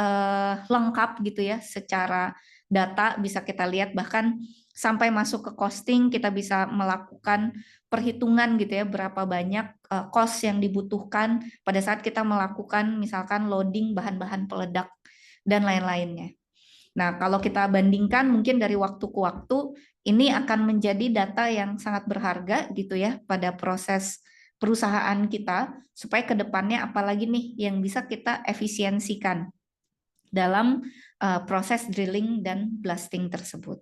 lengkap gitu ya, secara data bisa kita lihat, bahkan sampai masuk ke costing kita bisa melakukan perhitungan gitu ya, berapa banyak cost yang dibutuhkan pada saat kita melakukan misalkan loading bahan-bahan peledak dan lain-lainnya. Nah, kalau kita bandingkan mungkin dari waktu ke waktu, ini akan menjadi data yang sangat berharga gitu ya pada proses perusahaan kita, supaya ke depannya apalagi nih yang bisa kita efisiensikan dalam proses drilling dan blasting tersebut.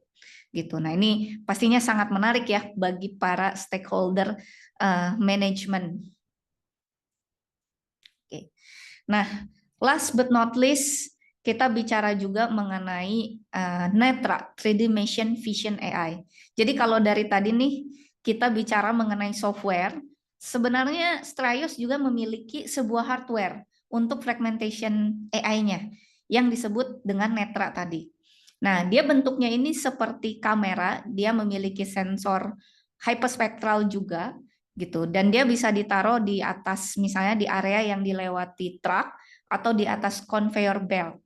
Gitu. Nah, ini pastinya sangat menarik ya bagi para stakeholder manajemen. Oke. Nah, last but not least, kita bicara juga mengenai Netra 3D Machine Vision AI. Jadi kalau dari tadi nih kita bicara mengenai software, sebenarnya Straios juga memiliki sebuah hardware untuk fragmentation AI-nya yang disebut dengan Netra tadi. Nah, dia bentuknya ini seperti kamera, dia memiliki sensor hyperspectral juga gitu, dan dia bisa ditaruh di atas misalnya di area yang dilewati truk atau di atas conveyor belt.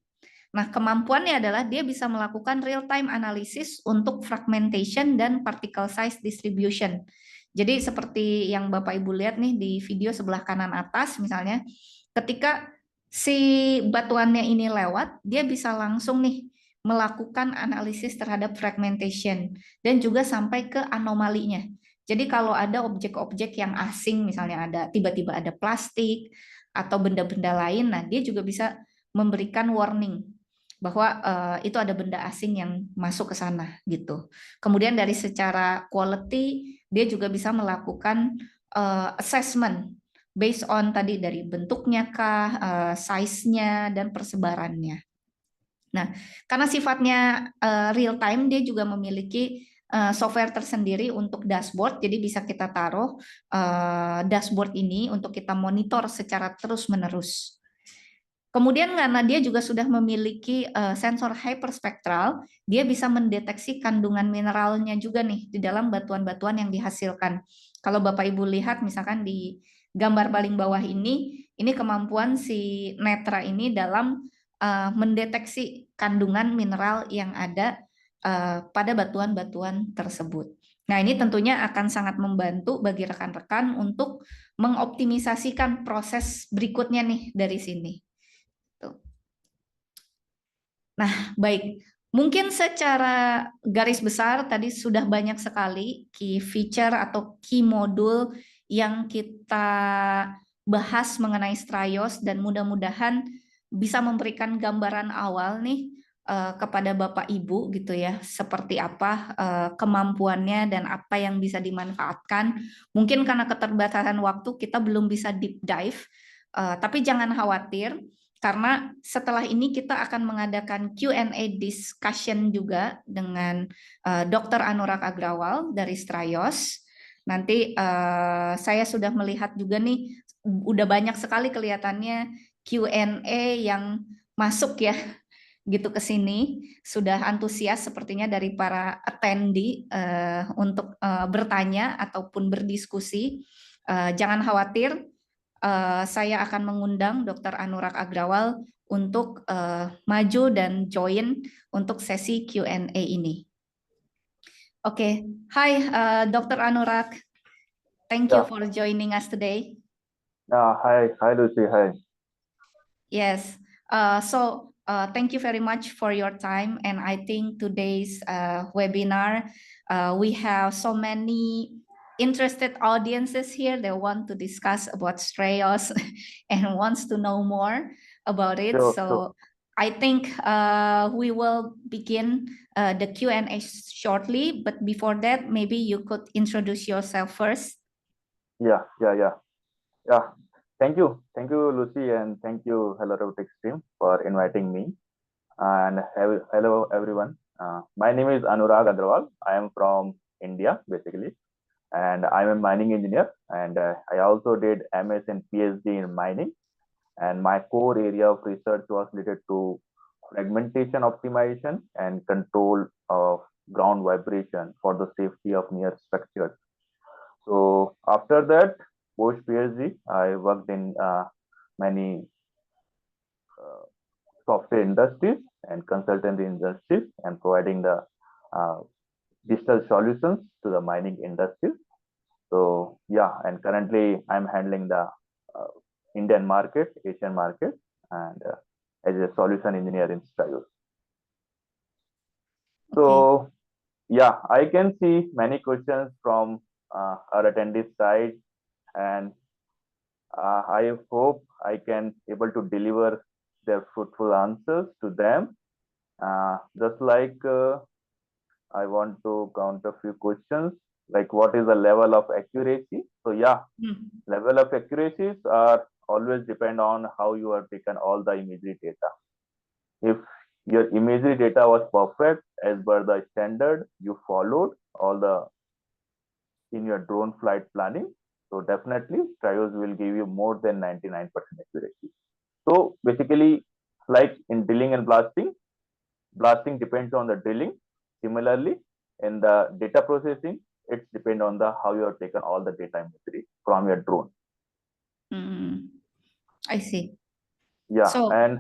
Nah, kemampuannya adalah dia bisa melakukan real time analysis untuk fragmentation dan particle size distribution. Jadi seperti yang Bapak Ibu lihat nih di video sebelah kanan atas misalnya, ketika si batuannya ini lewat, dia bisa langsung nih melakukan analisis terhadap fragmentation dan juga sampai ke anomalinya. Jadi kalau ada objek-objek yang asing, misalnya ada tiba-tiba ada plastik atau benda-benda lain, nah dia juga bisa memberikan warning bahwa itu ada benda asing yang masuk ke sana gitu. Kemudian dari secara quality dia juga bisa melakukan assessment based on tadi dari bentuknya kah, size-nya dan persebarannya. Nah, karena sifatnya real time, dia juga memiliki software tersendiri untuk dashboard, jadi bisa kita taruh dashboard ini untuk kita monitor secara terus-menerus. Kemudian karena dia juga sudah memiliki sensor hyperspektral, dia bisa mendeteksi kandungan mineralnya juga nih di dalam batuan-batuan yang dihasilkan. Kalau Bapak Ibu lihat misalkan di gambar paling bawah ini kemampuan si Netra ini dalam mendeteksi kandungan mineral yang ada pada batuan-batuan tersebut. Nah, ini tentunya akan sangat membantu bagi rekan-rekan untuk mengoptimisasikan proses berikutnya nih dari sini. Nah, baik. Mungkin secara garis besar tadi sudah banyak sekali key feature atau key modul yang kita bahas mengenai Straios, dan mudah-mudahan bisa memberikan gambaran awal nih kepada Bapak Ibu gitu ya, seperti apa kemampuannya dan apa yang bisa dimanfaatkan. Mungkin karena keterbatasan waktu kita belum bisa deep dive, tapi jangan khawatir. Karena setelah ini kita akan mengadakan Q&A discussion juga dengan Dr. Anurag Agrawal dari Straios. Nanti saya sudah melihat juga nih, udah banyak sekali kelihatannya Q&A yang masuk ya, gitu ke sini. Sudah antusias sepertinya dari para attendee untuk bertanya ataupun berdiskusi. Jangan khawatir. Saya akan mengundang Dr. Anurag Agrawal untuk maju dan join untuk sesi Q&A ini. Oke, Hai Dr. Anurag, thank you for joining us today. Hi Lucy, hi. Yes, thank you very much for your time, and I think today's webinar, we have so many interested audiences here. They want to discuss about Straios and wants to know more about it. Sure. I think we will begin the Q&A shortly, but before that, maybe you could introduce yourself first. Yeah. Thank you, Lucy, and thank you, Hello Robotics team, for inviting me. And hello, everyone. My name is Anurag Agrawal. I am from India, basically, and I'm a mining engineer. And I also did MS and PhD in mining. And my core area of research was related to fragmentation optimization and control of ground vibration for the safety of near structures. So after that, post PhD, I worked in many software industries and consultancy industries and providing the uh, digital solutions to the mining industry. So yeah, and currently I'm handling the uh, Indian market, Asian market, and as a solution engineer in Straios. So yeah, I can see many questions from our attendees side, and I hope I can able to deliver their fruitful answers to them. Just like I want to count a few questions, like what is the level of accuracy? So yeah, level of accuracies are always depend on how you have taken all the imagery data. If your imagery data was perfect as per the standard you followed all the in your drone flight planning, so definitely Straios will give you more than 99% accuracy. So basically, like in drilling and blasting depends on the drilling. Similarly, in the data processing, it's depend on the how you have taken all the data imagery from your drone. I see. Yeah, so, and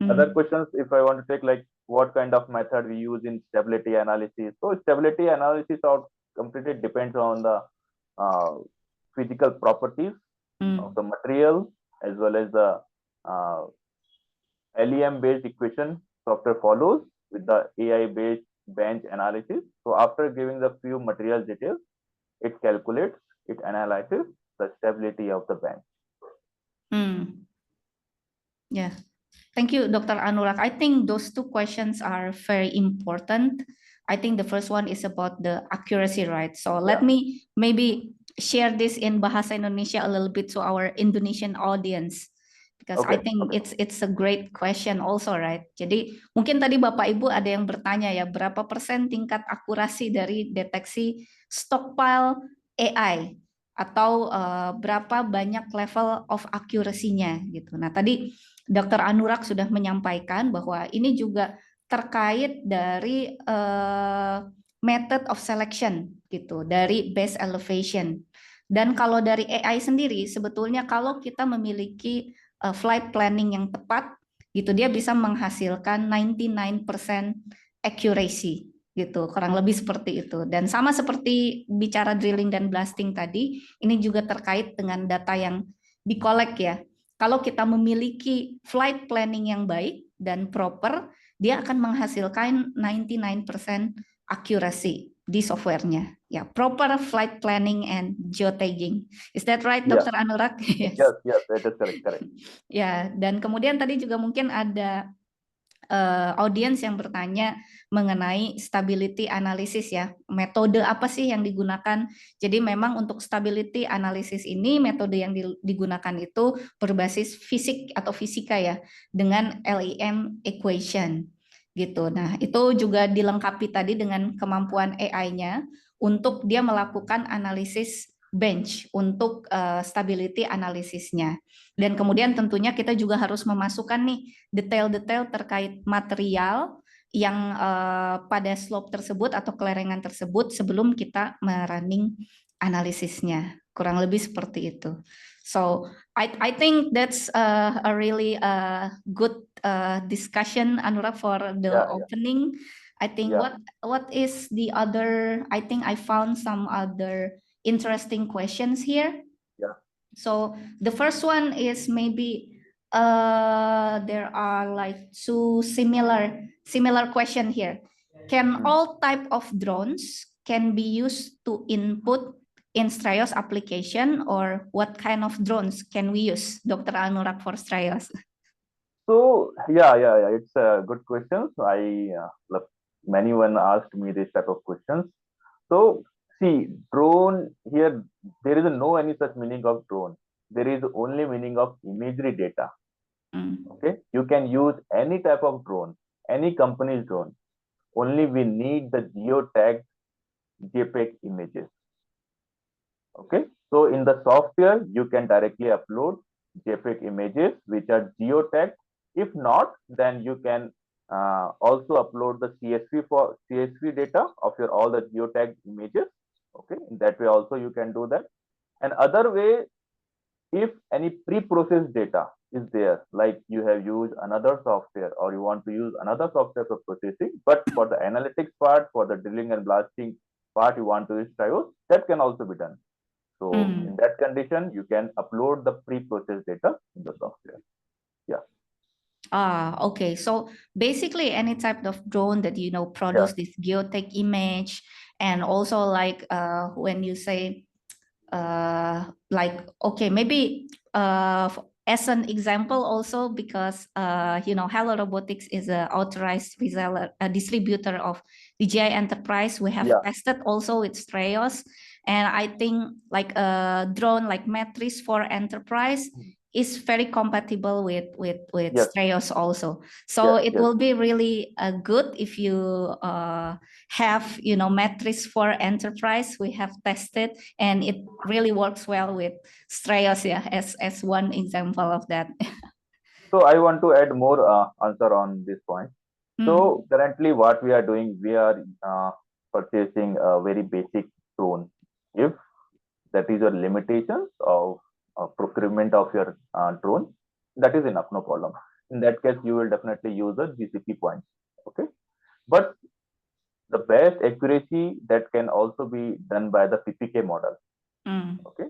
other questions, if I want to take like what kind of method we use in stability analysis. So stability analysis out completely depends on the physical properties of the material as well as the LEM based equation software follows with the AI based bench analysis. So after giving the few material details, it calculates, it analyzes the stability of the bench. Yeah, thank you, Dr. Anurag. I think those two questions are very important. I think the first one is about the accuracy, right? So let me maybe share this in Bahasa Indonesia a little bit to our Indonesian audience. Because I think it's a great question also, right? Jadi mungkin tadi Bapak Ibu ada yang bertanya ya, berapa persen tingkat akurasi dari deteksi stockpile AI atau berapa banyak level of accuracy-nya gitu. Nah, tadi Dr. Anurag sudah menyampaikan bahwa ini juga terkait dari method of selection gitu, dari base elevation. Dan kalau dari AI sendiri, sebetulnya kalau kita memiliki flight planning yang tepat, gitu, dia bisa menghasilkan 99% accuracy, gitu, kurang lebih seperti itu. Dan sama seperti bicara drilling dan blasting tadi, ini juga terkait dengan data yang dikolek ya. Kalau kita memiliki flight planning yang baik dan proper, dia akan menghasilkan 99% accuracy di softwarenya. Ya, proper flight planning and geotagging. Is that right, Dr. Anurag? Yes, that is correct. Ya, dan kemudian tadi juga mungkin ada audiens yang bertanya mengenai stability analysis ya, metode apa sih yang digunakan. Jadi memang untuk stability analysis ini metode yang digunakan itu berbasis fisik atau fisika ya, dengan LEM equation gitu. Nah, itu juga dilengkapi tadi dengan kemampuan AI-nya untuk dia melakukan analisis bench untuk stability analisisnya. Dan kemudian tentunya kita juga harus memasukkan nih detail-detail terkait material yang pada slope tersebut atau kelerengan tersebut sebelum kita merunning analisisnya. Kurang lebih seperti itu. So I think that's a really good discussion, Anurag, for the opening. I think what is the other? I think I found some other interesting questions here. So the first one is maybe there are like two similar question here. Can all type of drones can be used to input in Straios application, or what kind of drones can we use, Dr. Anurag, for Straios? So yeah. It's a good question. So many one asked me this type of questions. So see, drone here, there is no any such meaning of drone. There is only meaning of imagery data. Okay, you can use any type of drone, any company's drone. Only we need the geotagged JPEG images. Okay, so in the software, you can directly upload JPEG images which are geotagged. If not, then you can also upload the CSV data of your all the geotagged images. Okay, in that way also you can do that. And other way, if any pre-processed data is there, like you have used another software or you want to use another software for processing, but for the analytics part, for the drilling and blasting part, you want to use Trios, that can also be done. So in that condition, you can upload the pre-processed data in the software. Yeah. Okay. So basically any type of drone that, produce this geotech image, and also like when you say okay, maybe as an example also, because Hello Robotics is an authorized reseller, a distributor of DJI Enterprise. We have tested also with Straios, and I think like a drone like Matrix for Enterprise is very compatible with Straios also. So it will be really good if you have Matrix for Enterprise. We have tested and it really works well with Straios, as one example of that. So I want to add more answer on this point. So currently what we are doing, we are purchasing a very basic drone. If that is your limitations of procurement of your drone, that is enough, no problem. In that case, you will definitely use a GCP point. Okay, but the best accuracy that can also be done by the PPK model. Okay,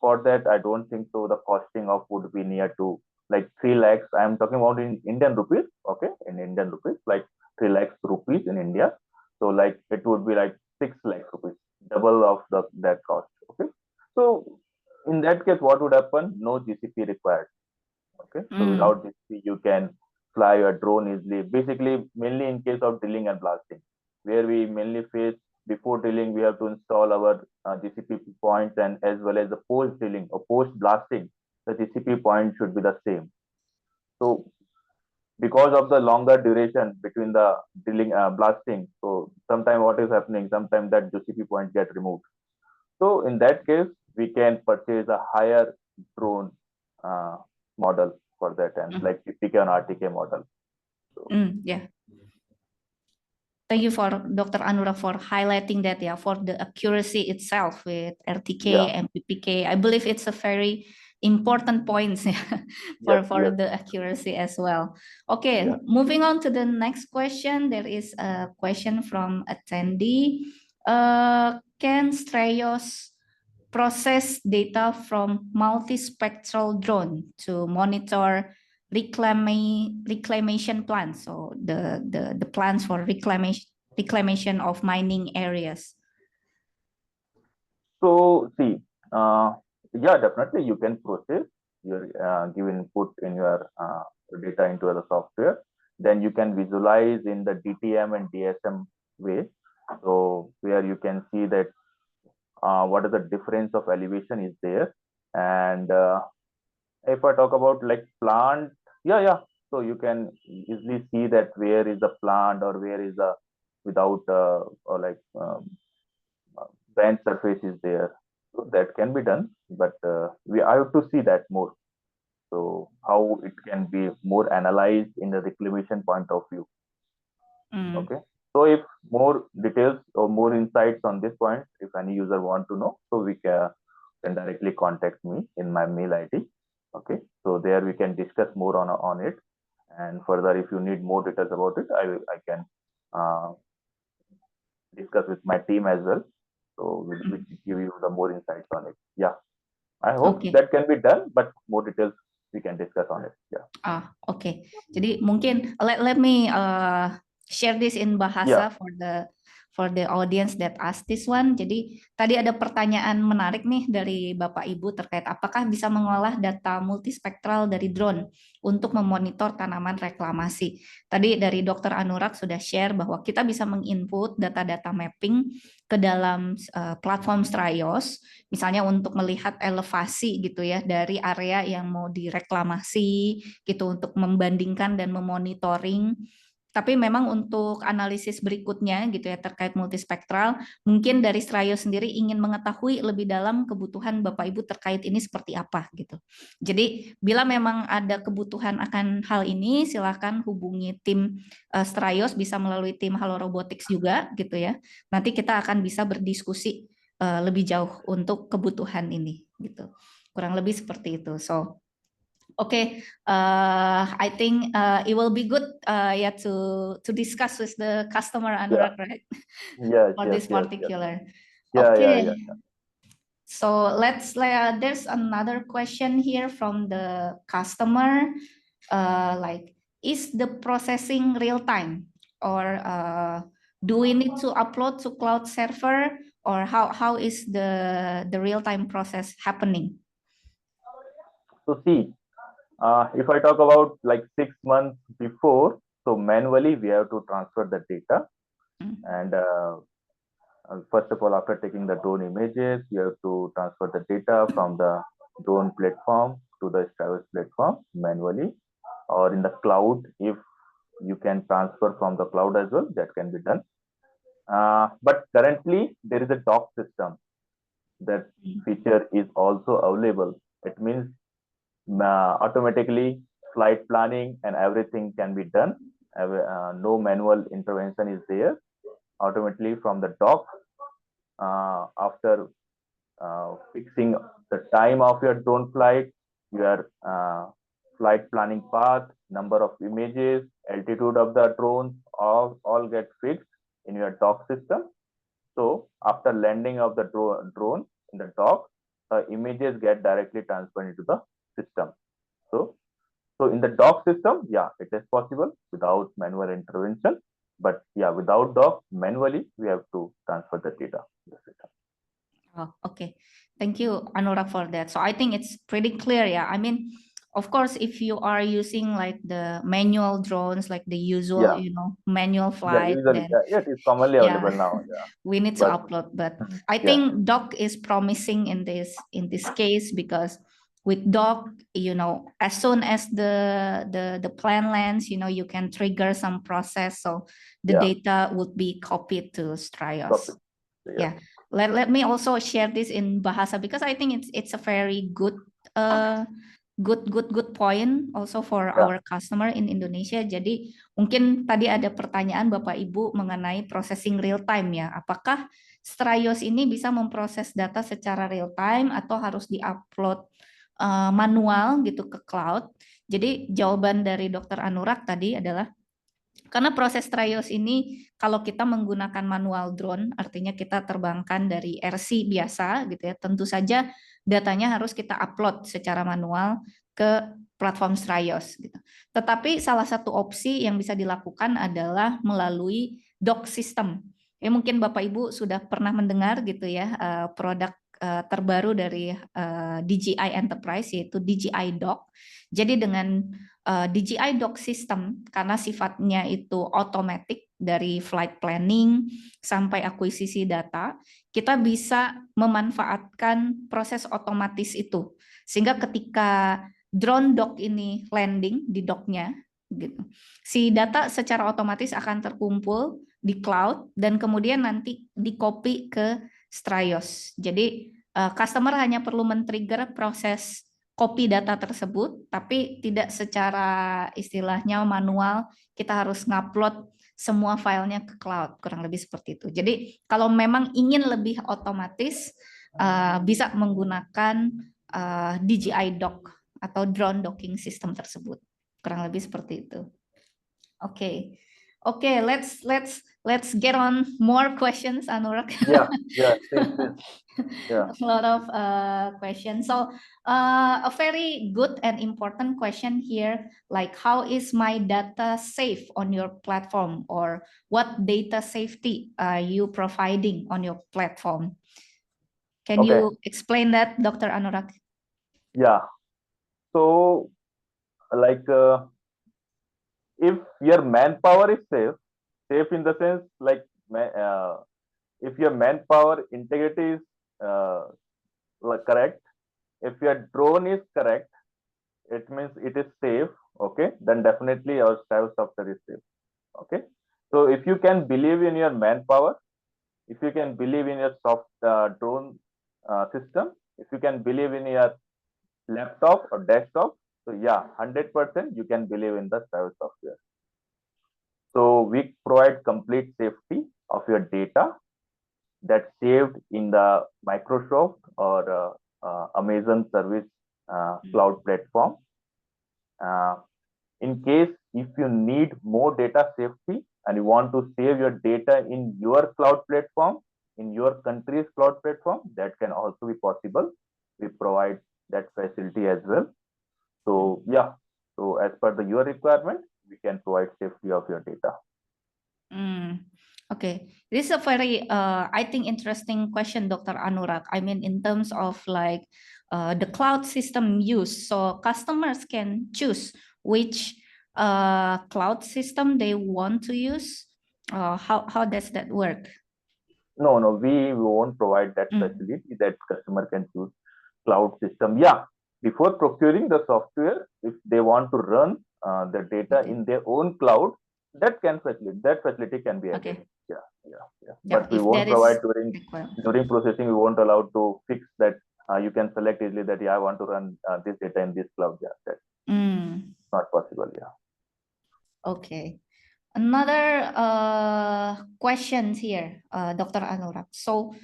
for that I don't think so. The costing of would be near to like 3 lakhs. I am talking about in Indian rupees. Okay, in Indian rupees, like 3 lakhs rupees in India. So like it would be like 6 lakhs rupees, double of that cost. Okay, so in that case, what would happen? No GCP required. Okay, so without GCP, you can fly your drone easily. Basically, mainly in case of drilling and blasting, where we mainly face before drilling, we have to install our GCP points, and as well as the post drilling or post blasting, the GCP point should be the same. So because of the longer duration between the drilling blasting, so sometimes what is happening, sometimes that GCP point get removed. So in that case, we can purchase a higher drone model for that, and like PPK and RTK model. So, yeah. Thank you for Dr. Anura for highlighting that, for the accuracy itself with RTK and PPK. I believe it's a very important point for the accuracy as well. Okay, moving on to the next question. There is a question from attendee. Can Straios process data from multispectral drone to monitor reclamation plans, so the plans for reclamation of mining areas? So see, definitely you can process your give input in your data into the software. Then you can visualize in the DTM and DSM way. So where you can see that what is the difference of elevation is there. And if I talk about like plant, so you can easily see that where is the plant or where is the without or like bend surface is there. So that can be done, but I have to see that more. So how it can be more analyzed in the reclamation point of view. Okay. So if more details or more insights on this point, if any user want to know, so we can directly contact me in my mail ID. Okay. So there we can discuss more on it. And further, if you need more details about it, I can discuss with my team as well. So we'll give you the more insights on it. Yeah. I hope that can be done, but more details we can discuss on it. Yeah. Okay. Jadi mungkin let me share this in bahasa for the audience that asked this one. Jadi tadi ada pertanyaan menarik nih dari Bapak Ibu terkait apakah bisa mengolah data multispektral dari drone untuk memonitor tanaman reklamasi. Tadi dari Dr. Anurag sudah share bahwa kita bisa menginput data-data mapping ke dalam platform Straios, misalnya untuk melihat elevasi gitu ya dari area yang mau direklamasi gitu untuk membandingkan dan memonitoring. Tapi memang untuk analisis berikutnya gitu ya terkait multispektral, mungkin dari Straios sendiri ingin mengetahui lebih dalam kebutuhan Bapak Ibu terkait ini seperti apa gitu. Jadi bila memang ada kebutuhan akan hal ini, silakan hubungi tim Straios, bisa melalui tim Halo Robotics juga gitu ya. Nanti kita akan bisa berdiskusi lebih jauh untuk kebutuhan ini gitu. Kurang lebih seperti itu. So okay, I think it will be good yeah to discuss with the customer Anurag, right? Yes, For yes, this yes, yes. particular. Yeah, Okay. yeah, yeah. So there's another question here from the customer, like, is the processing real time, or do we need to upload to cloud server, or how is the real time process happening? So see, if I talk about like 6 months before, so manually we have to transfer the data, and first of all, after taking the drone images, you have to transfer the data from the drone platform to the Straios platform manually, or in the cloud. If you can transfer from the cloud as well, that can be done. But currently there is a dock system. That feature is also available. It means automatically flight planning and everything can be done. No manual intervention is there. Automatically from the dock, after fixing the time of your drone flight, your flight planning path, number of images, altitude of the drone, all get fixed in your dock system. So after landing of the drone in the dock, images get directly transferred into the system. So in the dock system, yeah, it is possible without manual intervention. But yeah, without dock, manually we have to transfer the data in the system. Oh, okay. Thank you, Anurag, for that. So I think it's pretty clear. Yeah, I mean, of course, if you are using like the manual drones, like the usual, manual flight, usually, then it is commonly available now. Yeah. we need to upload. But I think dock is promising in this case, because with dock, as soon as the plan lands, you can trigger some process, so the data would be copied to Straios. Yeah. Let me also share this in Bahasa, because I think it's a very good good point also for our customer in Indonesia. Jadi mungkin tadi ada pertanyaan Bapak Ibu mengenai processing real time ya. Apakah Straios ini bisa memproses data secara real time atau harus diupload manual gitu ke cloud? Jadi jawaban dari Dr. Anurag tadi adalah, karena proses Straios ini kalau kita menggunakan manual drone, artinya kita terbangkan dari RC biasa gitu ya, tentu saja datanya harus kita upload secara manual ke platform Straios gitu. Tetapi salah satu opsi yang bisa dilakukan adalah melalui dock system. Ya, mungkin Bapak Ibu sudah pernah mendengar gitu ya, produk terbaru dari DJI Enterprise, yaitu DJI Dock. Jadi dengan DJI Dock System, karena sifatnya itu otomatis dari flight planning sampai akuisisi data, kita bisa memanfaatkan proses otomatis itu. Sehingga ketika drone dock ini landing di docknya, gitu, si data secara otomatis akan terkumpul di cloud dan kemudian nanti di-copy ke Straios. Jadi customer hanya perlu men-trigger proses copy data tersebut, tapi tidak secara istilahnya manual, kita harus ngupload semua filenya ke cloud, kurang lebih seperti itu. Jadi kalau memang ingin lebih otomatis, bisa menggunakan DJI Dock atau drone docking system tersebut, kurang lebih seperti itu. Oke. Okay, let's get on more questions, Anurag. Yeah, please. Yeah. A lot of questions. So a very good and important question here, like how is my data safe on your platform, or what data safety are you providing on your platform? Can Okay. you explain that, Dr. Anurag? Yeah. So, like, if your manpower is safe in the sense like, if your manpower integrity is correct, if your drone is correct, it means it is safe. Okay, then definitely our Strivus software is safe. Okay, so if you can believe in your manpower, if you can believe in your drone system, if you can believe in your laptop or desktop, so yeah, 100% you can believe in the Strivus software. So we provide complete safety of your data that's saved in the Microsoft or Amazon service cloud platform. Uh, in case if you need more data safety and you want to save your data in your cloud platform, in your country's cloud platform, that can also be possible. We provide that facility as well. So yeah, so as per your requirement, we can provide safety of your data. Okay, this is a very, I think, interesting question, Dr. Anurag. I mean, in terms of like the cloud system use, so customers can choose which cloud system they want to use. How does that work? No, we won't provide that facility that customer can choose cloud system. Yeah, before procuring the software, if they want to run the data in their own cloud, that facility can be added. Okay. Yeah. Yeah, But we if won't that is provide required. during processing. We won't allow to fix that. You can select easily that I want to run this data in this cloud. Yeah, that's not possible. Yeah. Okay. Another question here, Dr. Anurag. So,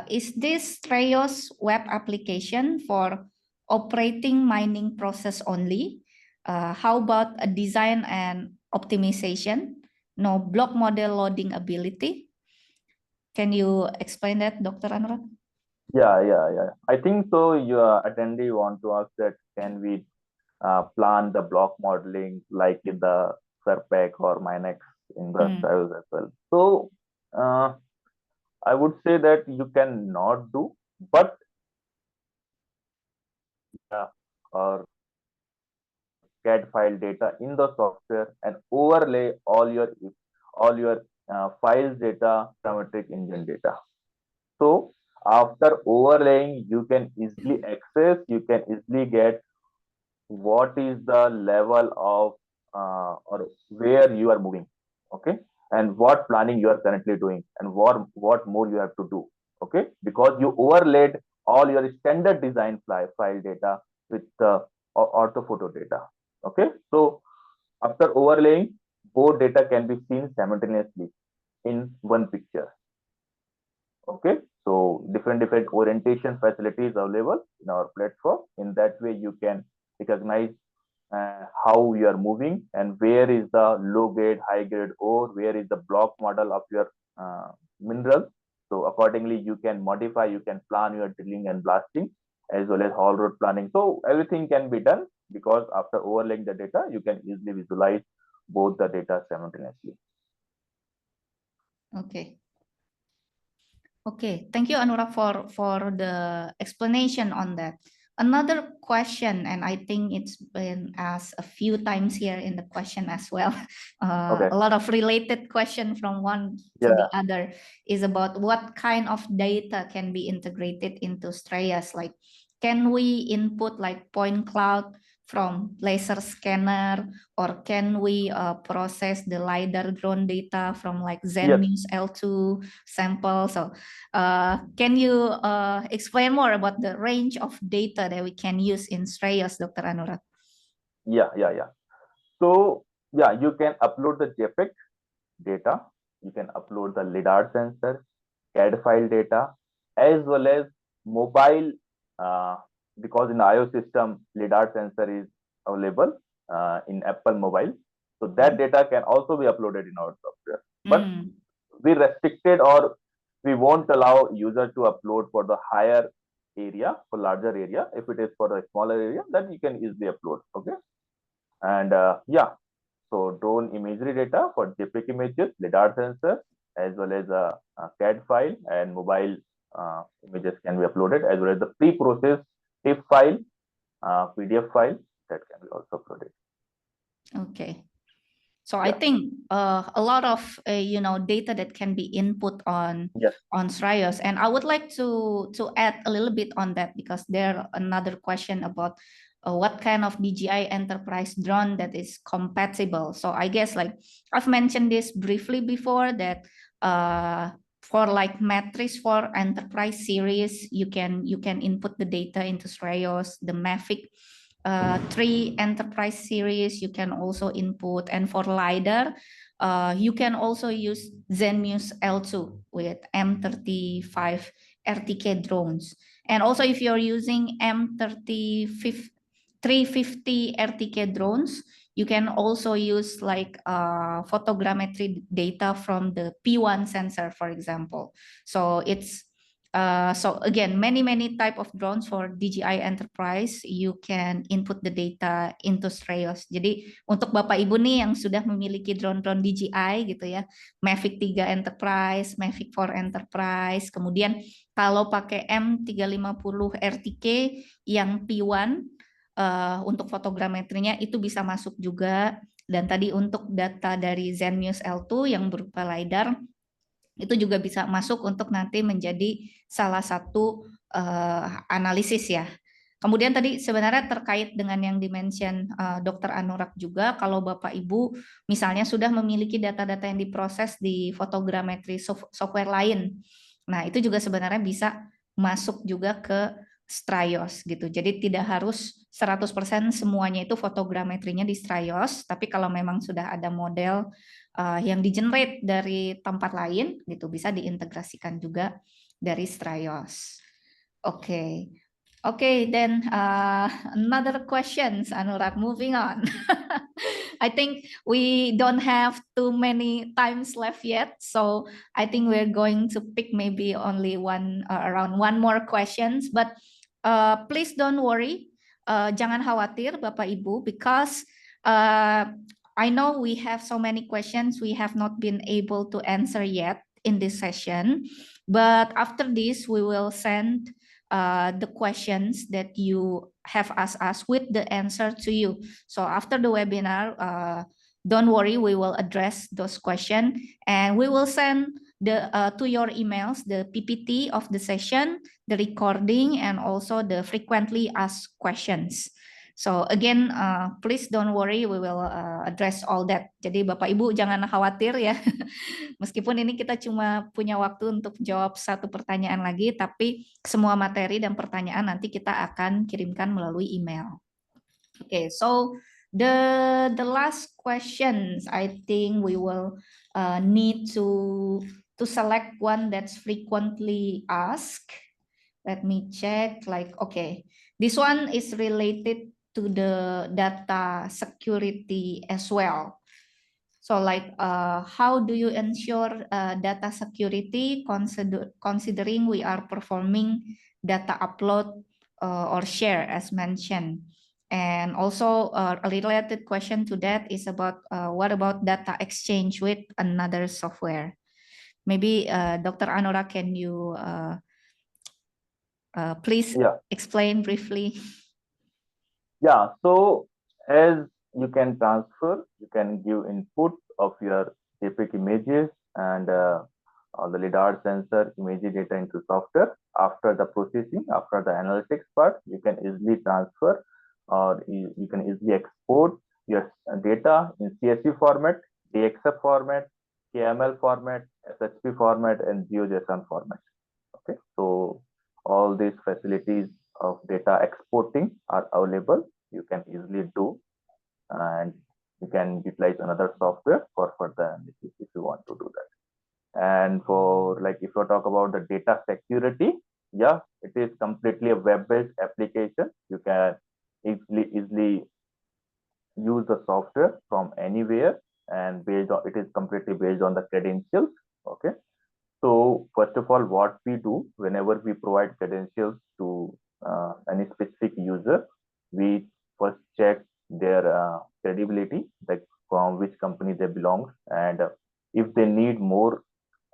is this Straios web application for operating mining process only? How about a design and optimization? No block model loading ability? Can you explain that, Dr. Anurag? Yeah. I think so. Your attendee want to ask that can we plan the block modeling like in the Serpec or Minex in the styles as well. So I would say that you cannot do, but or CAD file data in the software and overlay all your files data, parametric engine data. So after overlaying, you can easily access, you can easily get what is the level of or where you are moving, okay, and what planning you are currently doing, and what more you have to do, okay, because you overlaid all your standard design file data with the orthophoto data, okay. So after overlaying, both data can be seen simultaneously in one picture, okay. So different orientation facilities available in our platform. In that way you can recognize how you are moving and where is the low grade, high grade ore, where is the block model of your mineral. So accordingly, you can modify, you can plan your drilling and blasting as well as haul road planning. So everything can be done because after overlaying the data, you can easily visualize both the data simultaneously. Okay. Okay, thank you, Anurag, for the explanation on that. Another question, and I think it's been asked a few times here in the question as well. Okay. A lot of related question from one to the other is about what kind of data can be integrated into Straios. Like, can we input like point cloud from laser scanner, or can we process the LiDAR drone data from like Zenmuse L2 sample? So can you explain more about the range of data that we can use in Straios, Dr. Anurag? Yeah. So yeah, you can upload the JPEG data, you can upload the LiDAR sensor, CAD file data, as well as mobile, because in the iOS system, LiDAR sensor is available in Apple mobile. So that data can also be uploaded in our software. But Mm. we restricted, or we won't allow user to upload for the higher area, for larger area. If it is for a smaller area, then you can easily upload. Okay. And yeah, so drone imagery data for JPEG images, LiDAR sensor, as well as a CAD file and mobile images can be uploaded, as well as the pre-processed TIFF file, PDF file that can be also uploaded. Okay. So I think a lot of data that can be input on Yes. Srios, and I would like to add a little bit on that, because there another question about what kind of DJI enterprise drone that is compatible. So I guess, like I've mentioned this briefly before, that for like Matrix for enterprise series, you can input the data into Srios. The Mavic 3 enterprise series you can also input, and for LiDAR you can also use Zenmuse L2 with M35 RTK drones. And also if you're using M350 RTK drones, you can also use like photogrammetry data from the P1 sensor, for example. So it's so again, many type of drones for DJI Enterprise. You can input the data into Srios. Jadi untuk Bapak Ibu nih yang sudah memiliki drone-drone DJI gitu ya, Mavic 3 Enterprise, Mavic 4 Enterprise, kemudian kalau pakai M350 RTK yang P1 untuk fotogrametrinya itu bisa masuk juga. Dan tadi untuk data dari Zenmuse L2 yang berupa LiDAR itu juga bisa masuk untuk nanti menjadi salah satu analisis ya. Kemudian tadi sebenarnya terkait dengan yang dimention Dr. Anurag juga, kalau Bapak Ibu misalnya sudah memiliki data-data yang diproses di fotogrametri software lain. Nah, itu juga sebenarnya bisa masuk juga ke Srios gitu. Jadi tidak harus 100% semuanya itu fotogrametrinya di Srios, tapi kalau memang sudah ada model yang di-generate dari tempat lain gitu, bisa diintegrasikan juga dari Srios. Oke. Okay, then another questions, Anurag. Moving on. I think we don't have too many times left yet, so I think we're going to pick maybe only around one more questions. But please don't worry, jangan khawatir Bapak Ibu, because I know we have so many questions we have not been able to answer yet in this session, but after this we will send the questions that you have asked us with the answer to you. So after the webinar, don't worry, we will address those questions, and we will send to your emails the PPT of the session, the recording, and also the frequently asked questions. So again, please don't worry, we will address all that. Jadi Bapak Ibu jangan khawatir ya. Meskipun ini kita cuma punya waktu untuk jawab satu pertanyaan lagi, tapi semua materi dan pertanyaan nanti kita akan kirimkan melalui email. Okay, so the last questions, I think we will need to select one that's frequently asked. Let me check. Like, okay, this one is related to the data security as well. So like, how do you ensure data security considering we are performing data upload or share as mentioned? And also a related question to that is about what about data exchange with another software? Maybe Dr. Anurag, can you please explain briefly? Yeah, so as you can transfer, you can give input of your JPEG images and all the LiDAR sensor imagery data into software. After the processing, after the analytics part, you can easily transfer, or you can easily export your data in CSV format, DXF format, KML format, SHP format, and GeoJSON format. Okay, so all these facilities of data exporting are available. You can easily do, and you can utilize another software for further analysis if you want to do that. And for like, if you talk about the data security, yeah, it is completely a web-based application. You can easily use the software from anywhere, and based on it is completely based on the credentials. Okay. So first of all, what we do whenever we provide credentials to any specific user, we first check their credibility, like from which company they belong, and if they need more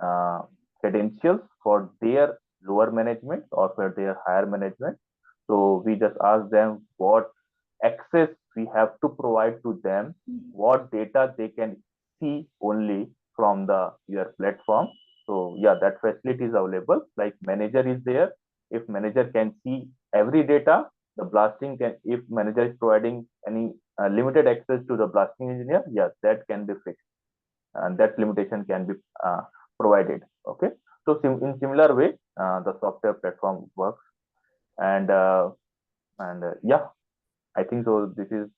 uh, credentials for their lower management or for their higher management. So we just ask them what access we have to provide to them, what data they can see only from the your platform. So yeah, that facility is available. Like manager is there. If manager can see every data, the blasting can. If manager is providing any limited access to the blasting engineer, yeah, that can be fixed, and that limitation can be provided. Okay. So in similar way, the software platform works, and yeah, I think so. This is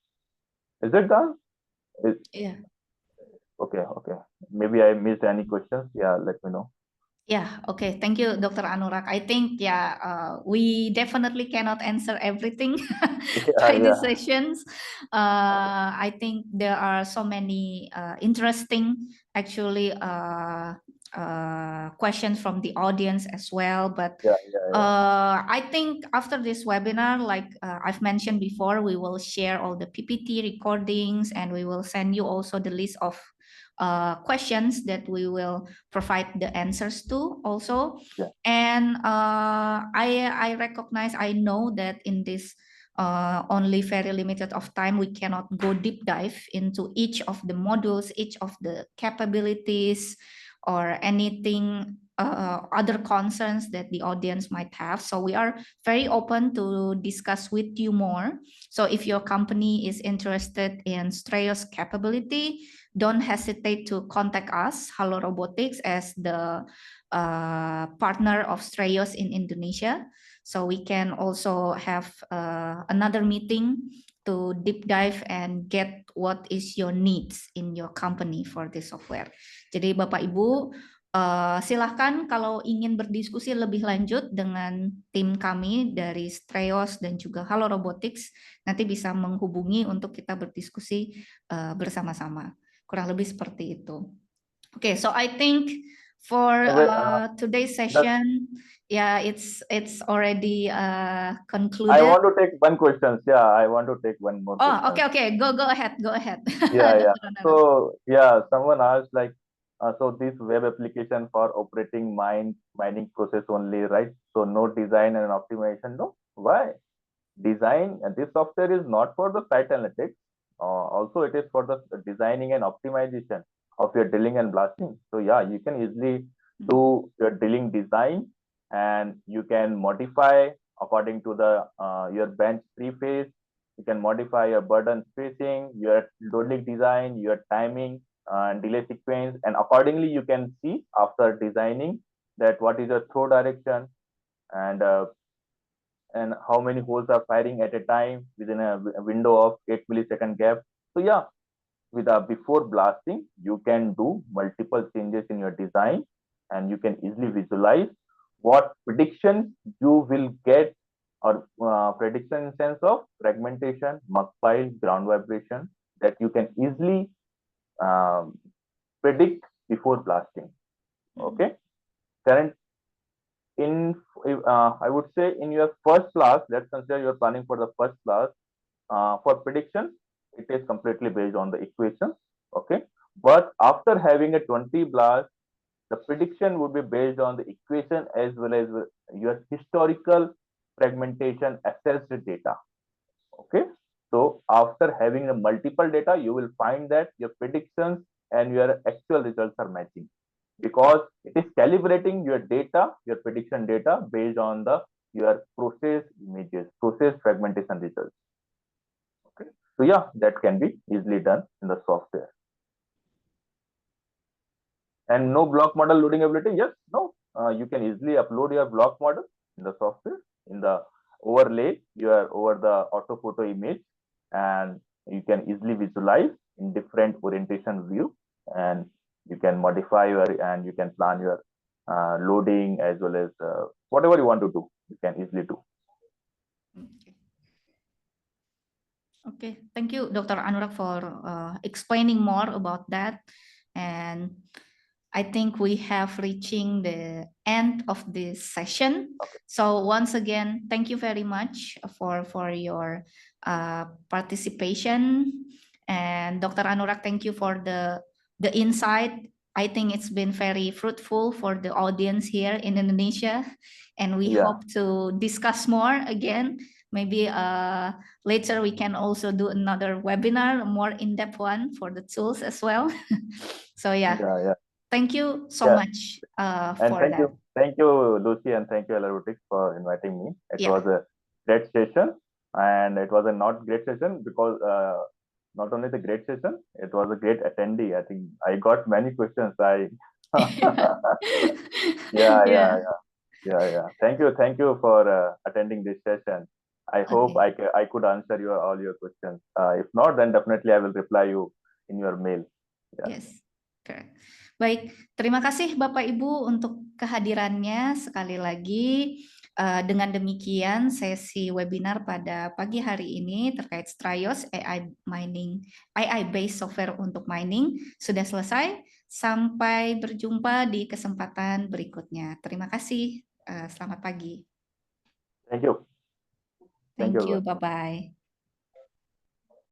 it done? Is, Yeah. okay, okay. Maybe I missed any questions. Yeah, let me know. Yeah, okay. Thank you, Dr. Anurag. I think, yeah, we definitely cannot answer everything Yeah, by these yeah. sessions. I think there are so many interesting, actually, questions from the audience as well. But Yeah, yeah, yeah. I think after this webinar, like I've mentioned before, we will share all the PPT recordings, and we will send you also the list of questions that we will provide the answers to also. Yeah. And I recognize, I know that in this only very limited of time, we cannot go deep dive into each of the modules, each of the capabilities, or anything other concerns that the audience might have. So we are very open to discuss with you more. So if your company is interested in Straos capability, don't hesitate to contact us, Halo Robotics, as the partner of Straos in Indonesia. So we can also have another meeting to deep dive and get what is your needs in your company for this software. Jadi Bapak Ibu, silahkan kalau ingin berdiskusi lebih lanjut dengan tim kami dari Straos dan juga Halo Robotics, nanti bisa menghubungi untuk kita berdiskusi bersama-sama. Kurang lebih seperti itu. Okay, so I think for Wait, today's that session, yeah, it's already I concluded. want to take one question. Yeah, I want to take one more Oh, question. okay, go ahead, Yeah, yeah. Dr. Anurag. So yeah, someone asked like, so this web application for operating mining process only, right? So no design and optimization. No, why? Design, this software is not for the site analytics. Also, it is for the designing and optimization of your drilling and blasting. So yeah, you can easily do your drilling design, and you can modify according to the your bench three-phase. You can modify your burden spacing, your loading design, your timing and delay sequence, and accordingly you can see after designing that what is your throw direction, and how many holes are firing at a time within a window of 8 millisecond gap. So yeah, with before blasting, you can do multiple changes in your design, and you can easily visualize what prediction you will get, or prediction in sense of fragmentation, muck pile, ground vibration, that you can easily um, predict before blasting. Okay. Current in I would say in your first class, let's consider you're planning for the first class. For prediction, it is completely based on the equations. Okay. But after having a 20 blast, the prediction would be based on the equation as well as your historical fragmentation assessed data. Okay. So after having a multiple data, you will find that your predictions and your actual results are matching, because it is calibrating your data, your prediction data, based on the your process images, process fragmentation results. Okay. So yeah, that can be easily done in the software. And no block model loading ability? Yes, no. You can easily upload your block model in the software, in the overlay your over the auto photo image, and you can easily visualize in different orientation view, and you can modify your, and you can plan your loading as well as whatever you want to do, you can easily do. Okay, thank you, Dr. Anurag, for explaining more about that. And I think we have reaching the end of this session. Okay. So once again, thank you very much for your participation. And Dr. Anurag, thank you for the insight. I think it's been very fruitful for the audience here in Indonesia. And we Yeah, hope to discuss more again. Maybe later we can also do another webinar, a more in-depth one for the tools as well. So yeah, yeah. thank you so Yeah, much and for that. thank you, Lucy, and thank you, Elarotics, for inviting me. It Yeah. was a great session, and it was a not great session because not only the great session, it was a great attendee. I think I got many questions. Yeah, Yeah. yeah. Thank you for attending this session. I hope Okay. I could answer all your questions. If not, then definitely I will reply you in your mail. Yeah. Yes. Correct. Baik, terima kasih Bapak Ibu untuk kehadirannya sekali lagi. Dengan demikian sesi webinar pada pagi hari ini terkait Straios AI mining, AI based software untuk mining sudah selesai. Sampai berjumpa di kesempatan berikutnya. Terima kasih. Selamat pagi. Thank you. Thank you, Thank you. everyone. Bye-bye.